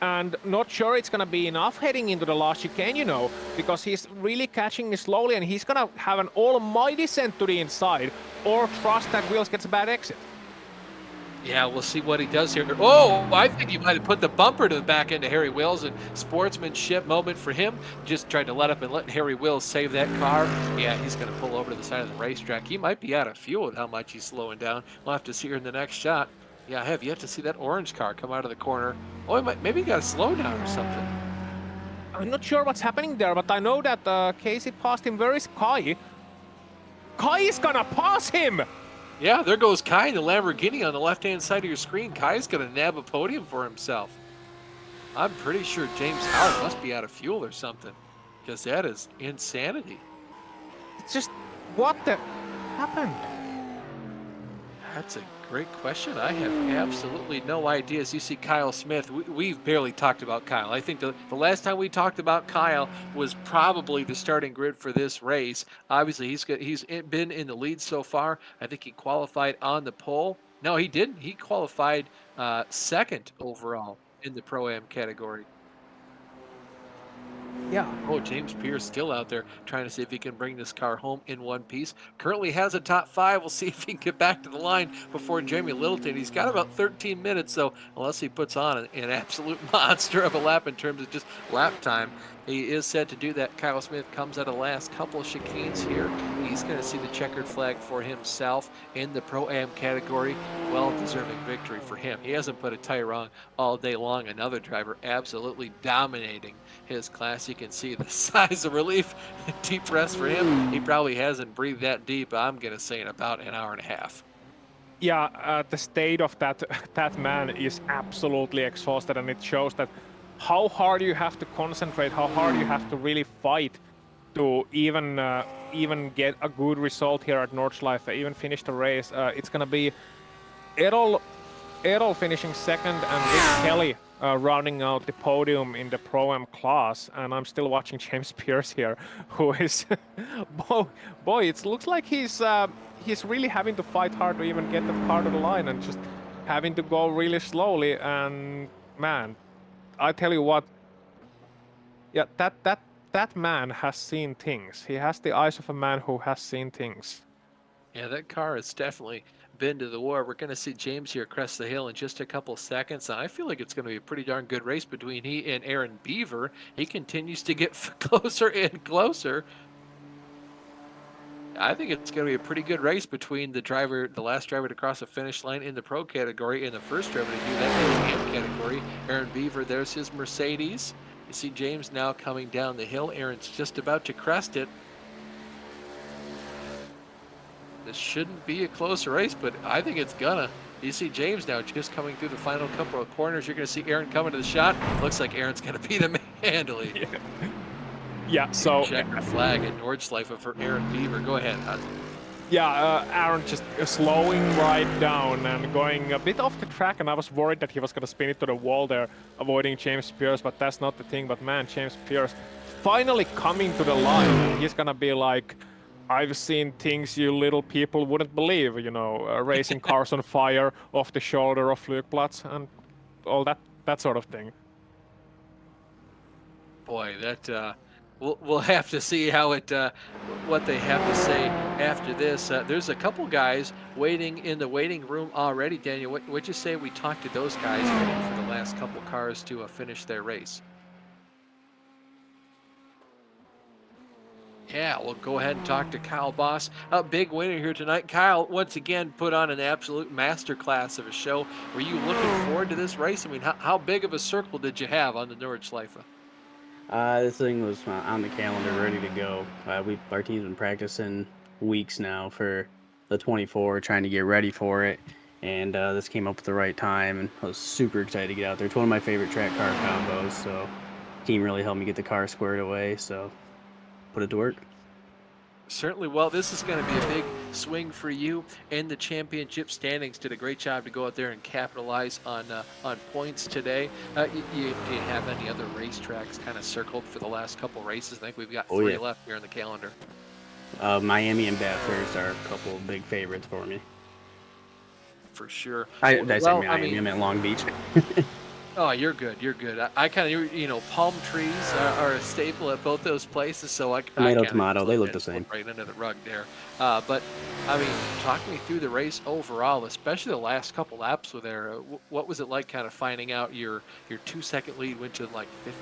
And not sure it's going to be enough heading into the last chicane, you know, because he's really catching me slowly, and he's going to have an almighty descent to the inside, or trust that Wills gets a bad exit. Yeah, we'll see what he does here. Oh, I think he might have put the bumper to the back end of Harry Wills, and sportsmanship moment for him. Just tried to let up and let Harry Wills save that car. Yeah, he's going to pull over to the side of the racetrack. He might be out of fuel with how much he's slowing down. We'll have to see here in the next shot. Yeah, I have yet to see that orange car come out of the corner. Oh, maybe he got a slowdown or something. I'm not sure what's happening there, but I know that Casey passed him. Where is Kai? Kai is gonna pass him! Yeah, there goes Kai in the Lamborghini on the left-hand side of your screen. Kai's gonna nab a podium for himself. I'm pretty sure James Howard must be out of fuel or something, because that is insanity. It's just, what the happened? That's a great question. I have absolutely no idea. As you see Kyle Smith, we've barely talked about Kyle. I think the last time we talked about Kyle was probably the starting grid for this race. Obviously, he's been in the lead so far. I think he qualified on the pole. No, he didn't. He qualified second overall in the Pro-Am category. Yeah. Oh, James Pierce still out there trying to see if he can bring this car home in one piece. Currently has a top 5. We'll see if he can get back to the line before Jamie Littleton. He's got about 13 minutes, so unless he puts on an absolute monster of a lap in terms of just lap time, he is set to do that. Kyle Smith comes out of the last couple of chicanes here. He's going to see the checkered flag for himself in the Pro-Am category. Well-deserving victory for him. He hasn't put a tire on all day long. Another driver absolutely dominating his class. You can see the size of relief. Deep rest for him. He probably hasn't breathed that deep, I'm going to say, in about an hour and a half. Yeah, the state of that man is absolutely exhausted, and it shows that how hard you have to concentrate, how hard you have to really fight to even get a good result here at Nordschleife, even finish the race. It's gonna be Errol finishing second and Rick Kelly rounding out the podium in the Pro-Am class, and I'm still watching James Pierce here, who is... boy, it looks like he's really having to fight hard to even get that car to the line and just having to go really slowly, and man, I tell you what, yeah, that man has seen things. He has the eyes of a man who has seen things. Yeah, that car has definitely been to the war. We're going to see James here crest the hill in just a couple seconds. I feel like it's going to be a pretty darn good race between he and Aaron Beaver. He continues to get closer and closer. I think it's going to be a pretty good race between the last driver to cross the finish line in the Pro category and the first driver to do that in the AM category. Aaron Beaver, there's his Mercedes. You see James now coming down the hill. Aaron's just about to crest it. This shouldn't be a close race, but I think it's gonna. You see James now just coming through the final couple of corners. You're gonna see Aaron coming to the shot. Looks like Aaron's gonna be the man handily. Yeah, so... Checker flag at Nordschleife for Aaron Beaver. Go ahead, Hudson. Yeah, Aaron just slowing right down and going a bit off the track, and I was worried that he was gonna spin it to the wall there, avoiding James Pierce, but that's not the thing. But man, James Pierce finally coming to the line, and he's gonna be like, I've seen things you little people wouldn't believe, you know, racing cars on fire off the shoulder of Flugplatz and all that sort of thing. Boy, that we'll have to see how it what they have to say after this. There's a couple guys waiting in the waiting room already. Daniel, what'd you say we talked to those guys waiting for the last couple cars to finish their race? Yeah, we'll go ahead and talk to Kyle Boss. A big winner here tonight. Kyle, once again, put on an absolute masterclass of a show. Were you looking forward to this race? I mean, how big of a circle did you have on the Nordschleife? This thing was on the calendar, ready to go. Our team's been practicing weeks now for the 24, trying to get ready for it. And this came up at the right time, and I was super excited to get out there. It's one of my favorite track car combos, so the team really helped me get the car squared away, so put it to work. Certainly. Well, this is going to be a big swing for you in the championship standings. Did a great job to go out there and capitalize on points today. Do you have any other racetracks kind of circled for the last couple races? I think we've got three left here on the calendar. Miami and Bathurst are a couple of big favorites for me. For sure. I meant Long Beach. Oh, you're good. You're good. I kind of, you know, palm trees are a staple at both those places, so I tomato, they look the same. Right under the rug there. But I mean, talk me through the race overall, especially the last couple laps with there. What was it like, kind of finding out your 2-second lead went to like 50?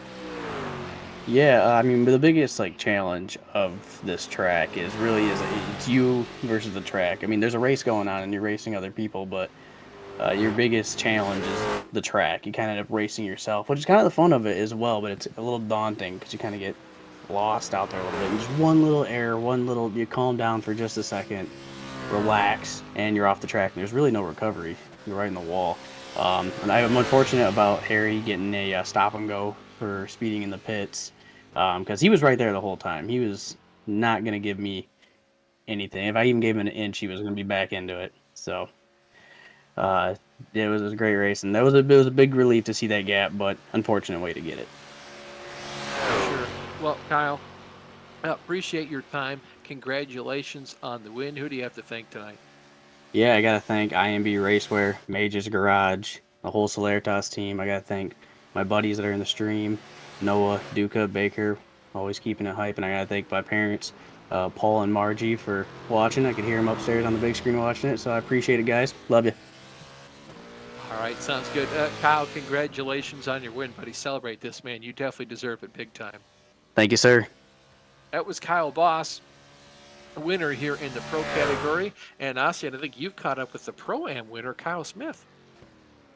Yeah, I mean, the biggest challenge of this track is it's you versus the track. I mean, there's a race going on and you're racing other people, but your biggest challenge is the track. You kind of end up racing yourself, which is kind of the fun of it as well, but it's a little daunting because you kind of get lost out there a little bit. And just one little error, you calm down for just a second, relax, and you're off the track. And there's really no recovery. You're right in the wall. And I'm unfortunate about Harry getting a stop and go for speeding in the pits because he was right there the whole time. He was not going to give me anything. If I even gave him an inch, he was going to be back into it. So... it was a great race, and it was a big relief to see that gap, but unfortunate way to get it. Sure. Well, Kyle, I appreciate your time. Congratulations on the win. Who do you have to thank tonight? Yeah, I got to thank IMB Racewear, Major's Garage, the whole Celertas team. I got to thank my buddies that are in the stream, Noah, Duca, Baker, always keeping it hype, and I got to thank my parents, Paul and Margie, for watching. I could hear them upstairs on the big screen watching it, so I appreciate it, guys. Love you. All right, sounds good. Kyle, congratulations on your win, buddy. Celebrate this, man. You definitely deserve it big time. Thank you, sir. That was Kyle Boss, winner here in the Pro category. And Asian, I think you've caught up with the Pro-Am winner, Kyle Smith.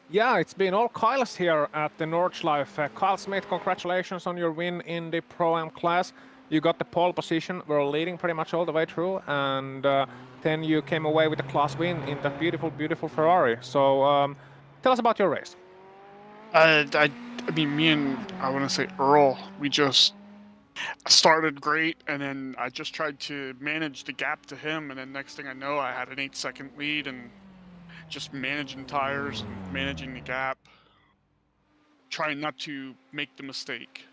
Yeah, it's been all Kyle's here at the Nordschleife. Kyle Smith, congratulations on your win in the Pro-Am class. You got the pole position, were leading pretty much all the way through, and then you came away with a class win in that beautiful, beautiful Ferrari. So tell us about your race. I mean, me and I want to say Earl, we just started great, and then I just tried to manage the gap to him, and then next thing I know, I had an 8-second lead, and just managing tires and managing the gap, trying not to make the mistake.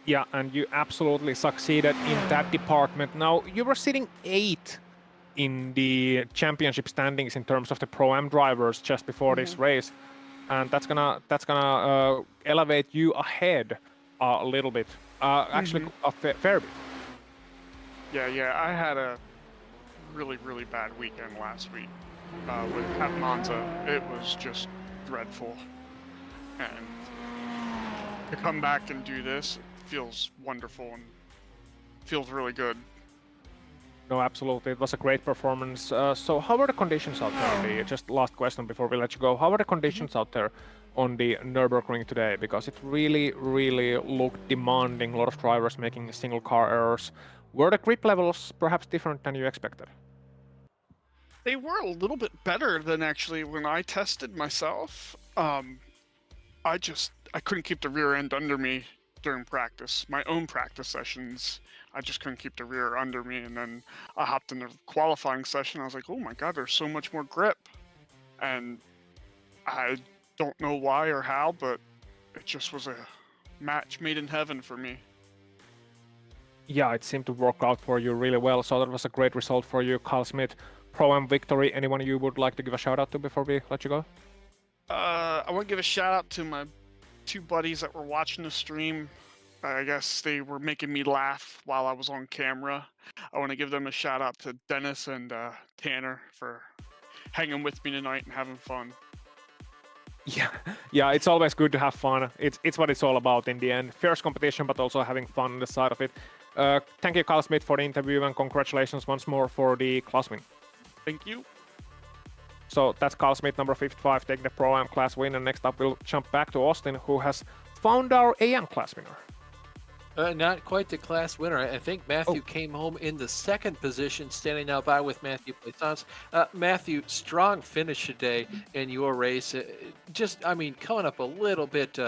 Yeah, and you absolutely succeeded in that department. Now, you were sitting 8th in the championship standings in terms of the Pro-Am drivers just before this race, and that's gonna elevate you ahead a little bit. Actually, a fair bit. Yeah, I had a really bad weekend last week at Monza. It was just dreadful, and to come back and do this feels wonderful and feels really good. No, absolutely. It was a great performance. So how are the conditions out there? Just last question before we let you go. How are the conditions out there on the Nurburgring today? Because it really looked demanding. A lot of drivers making single car errors. Were the grip levels perhaps different than you expected? They were a little bit better than actually when I tested myself. I couldn't keep the rear end under me during practice. My own practice sessions, I just couldn't keep the rear under me. And then I hopped in the qualifying session. I was like, oh my God, there's so much more grip. And I don't know why or how, but it just was a match made in heaven for me. Yeah, it seemed to work out for you really well. So that was a great result for you, Carl Smith. Pro-Am victory. Anyone you would like to give a shout out to before we let you go? I want to give a shout out to my 2 buddies that were watching the stream. I guess they were making me laugh while I was on camera. I want to give them a shout out to Dennis and Tanner for hanging with me tonight and having fun. Yeah, it's always good to have fun. It's what it's all about in the end. Fierce competition, but also having fun on the side of it. Thank you, Carl Smith, for the interview, and congratulations once more for the class win. Thank you. So that's Carl Smith, number 55, taking the Pro-Am class win. And next up, we'll jump back to Austin, who has found our AM class winner. Not quite the class winner. I think Matthew came home in the 2nd position, standing now by with Matthew Plaisance. Matthew, strong finish today in your race. Coming up a little bit,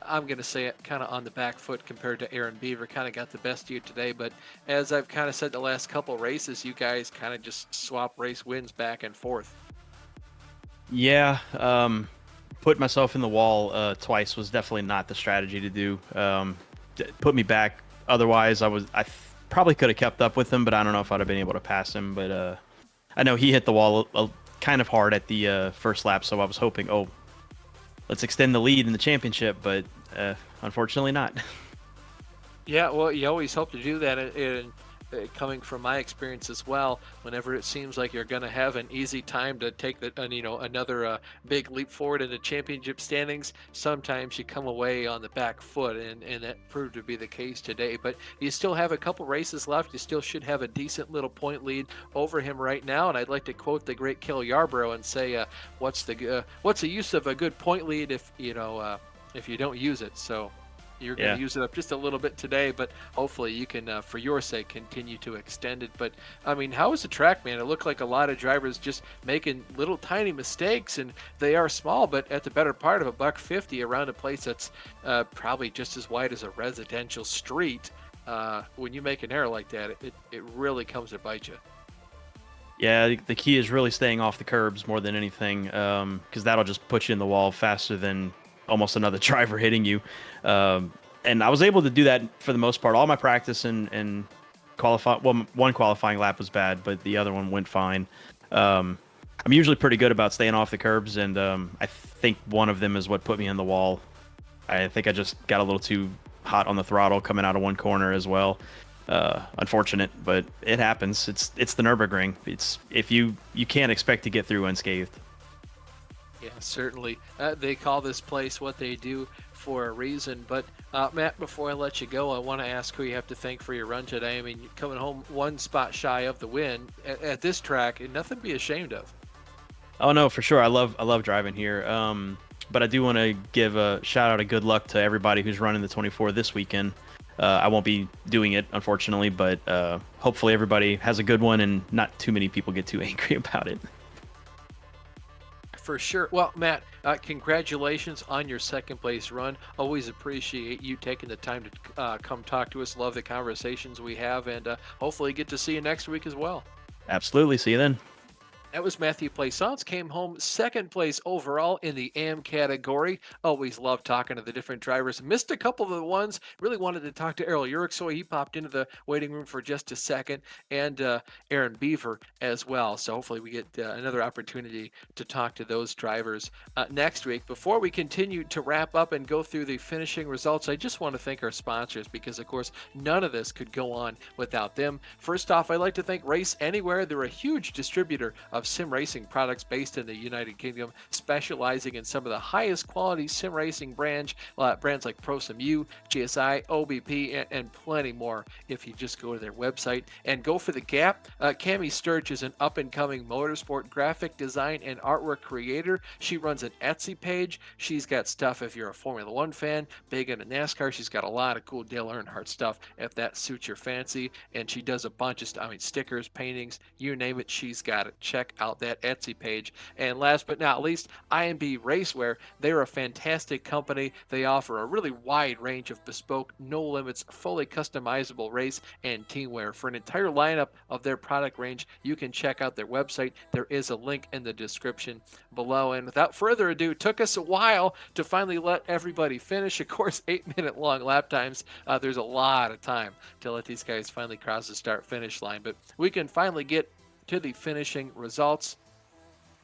I'm going to say it kind of on the back foot compared to Aaron Beaver. Kind of got the best of you today. But as I've kind of said the last couple races, you guys kind of just swap race wins back and forth. Yeah, put myself in the wall twice was definitely not the strategy to do. Put me back. Otherwise, I probably could have kept up with him, but I don't know if I'd have been able to pass him. But I know he hit the wall kind of hard at the first lap, so I was hoping, let's extend the lead in the championship, but unfortunately not. Yeah, well, you always hope to do that. And coming from my experience as well, whenever it seems like you're going to have an easy time to take another big leap forward in the championship standings, sometimes you come away on the back foot, and that proved to be the case today. But you still have a couple races left. You still should have a decent little point lead over him right now. And I'd like to quote the great Kel Yarbrough and say, what's the use of a good point lead if you don't use it? So you're going to use it up just a little bit today, but hopefully you can, for your sake, continue to extend it. But, how was the track, man? It looked like a lot of drivers just making little tiny mistakes, and they are small, but at the better part of $150 around a place that's probably just as wide as a residential street. When you make an error like that, it really comes to bite you. Yeah, the key is really staying off the curbs more than anything, because that'll just put you in the wall faster than almost another driver hitting you. And I was able to do that for the most part. All my practice and one qualifying lap was bad, but the other one went fine. I'm usually pretty good about staying off the curbs, and I think one of them is what put me in the wall. I think I just got a little too hot on the throttle coming out of one corner as well. Unfortunate, but it happens. It's the Nurburgring. You can't expect to get through unscathed. Yeah, certainly. They call this place what they do for a reason. But Matt, before I let you go, I want to ask who you have to thank for your run today. You're coming home one spot shy of the win at this track, and nothing to be ashamed of. Oh no, for sure. I love driving here. But I do want to give a shout out of good luck to everybody who's running the 24 this weekend. I won't be doing it, unfortunately, but hopefully everybody has a good one and not too many people get too angry about it. For sure. Well, Matt, congratulations on your second place run. Always appreciate you taking the time to come talk to us. Love the conversations we have, and hopefully get to see you next week as well. Absolutely. See you then. That was Matthew Plaisance, came home second place overall in the AM category. Always love talking to the different drivers. Missed a couple of the ones. Really wanted to talk to Errol Uriksoy. He popped into the waiting room for just a second, and Aaron Beaver as well. So hopefully we get another opportunity to talk to those drivers next week. Before we continue to wrap up and go through the finishing results, I just want to thank our sponsors because, of course, none of this could go on without them. First off, I'd like to thank Race Anywhere. They're a huge distributor of sim racing products based in the United Kingdom, specializing in some of the highest quality sim racing brands like ProSimU, GSI, OBP, and plenty more if you just go to their website. And go for the gap. Cami Sturge is an up-and-coming motorsport graphic design and artwork creator. She runs an Etsy page. She's got stuff if you're a Formula One fan, big into NASCAR. She's got a lot of cool Dale Earnhardt stuff if that suits your fancy. And she does a bunch of stuff. I mean, stickers, paintings, you name it, she's got it. Check out that Etsy page. And last but not least, IMB Racewear. They're a fantastic company. They offer a really wide range of bespoke, no limits, fully customizable race and team wear. For an entire lineup of their product range, you can check out their website. There is a link in the description below. And without further ado, it took us a while to finally let everybody finish. Of course, 8-minute long lap times. There's a lot of time to let these guys finally cross the start finish line, but we can finally get to the finishing results.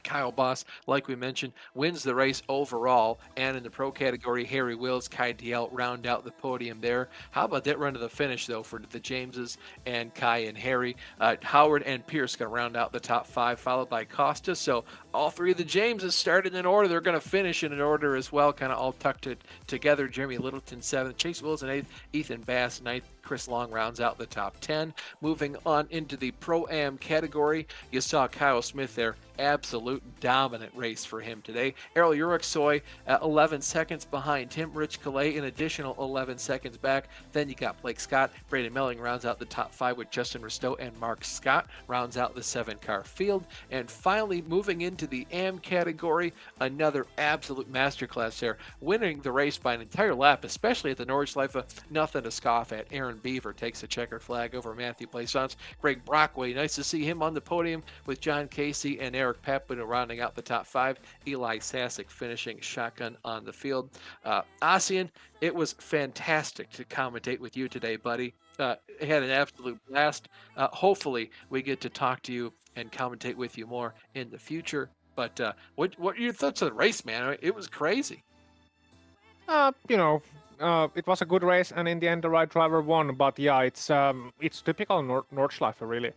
Kyle Boss, like we mentioned, wins the race overall, and in the pro category, Harry Wills, Kai DL round out the podium there. How about that run to the finish, though, for the Jameses and Kai and Harry? Howard and Pierce going to round out the top 5, followed by Costa. So all three of the Jameses started in order. They're going to finish in an order as well, kind of all tucked together. Jeremy Littleton 7th, Chase Wilson 8th, Ethan Bass 9th, Chris Long rounds out the top 10. Moving on into the Pro-Am category, you saw Kyle Smith there. Absolute dominant race for him today. Errol Uriksoy 11 seconds behind him. Rich Calais an additional 11 seconds back. Then you got Blake Scott. Braden Melling rounds out the top 5 with Justin Risteau, and Mark Scott rounds out the 7-car field. And finally, moving into the AM category, another absolute masterclass there, winning the race by an entire lap, especially at the Nordschleife. Nothing to scoff at. Aaron Beaver takes a checker flag over Matthew Plaisance. Greg Brockway, nice to see him on the podium with John Casey and Eric Papino rounding out the top 5. Eli Sasek finishing shotgun on the field. Ossian, it was fantastic to commentate with you today, buddy. Had an absolute blast. Hopefully, we get to talk to you and commentate with you more in the future. But what are your thoughts on the race, man? I mean, it was crazy. It was a good race, and in the end, the right driver won. But yeah, it's typical Nordschleife, really.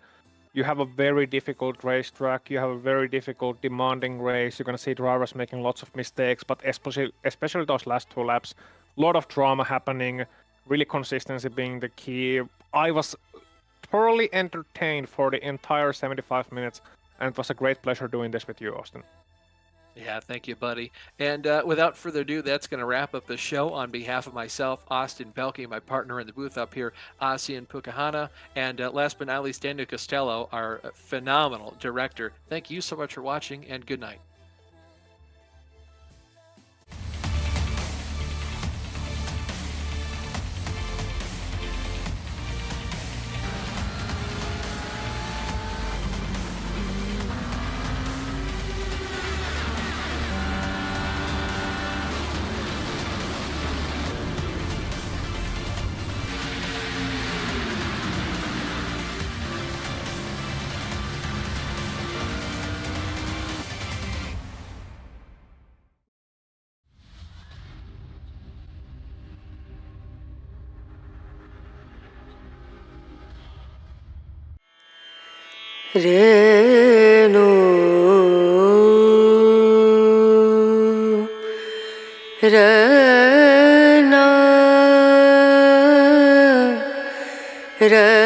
You have a very difficult racetrack. You have a very difficult, demanding race. You're gonna see drivers making lots of mistakes, but especially those last 2 laps, a lot of drama happening. Really, consistency being the key. I was thoroughly entertained for the entire 75 minutes, and it was a great pleasure doing this with you, Austin. Yeah, thank you, buddy. And without further ado, that's going to wrap up the show. On behalf of myself, Austin Belke, my partner in the booth up here, Ossian Pukahana, and last but not least, Daniel Costello, our phenomenal director. Thank you so much for watching, and good night. Renu Rena Rena Renu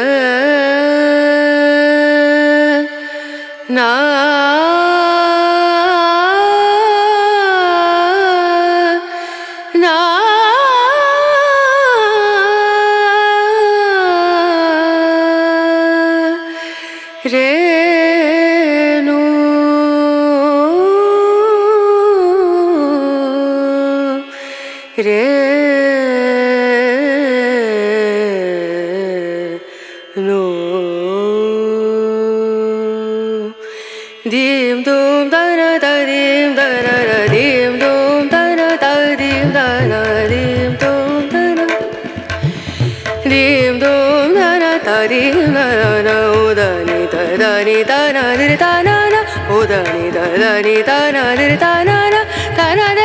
Renu dim dum da na da dim da na na dim dum da na da dim da na dim dum da na dim dum da na da dim da na o da ni da na di da na o da ni da na di da na da na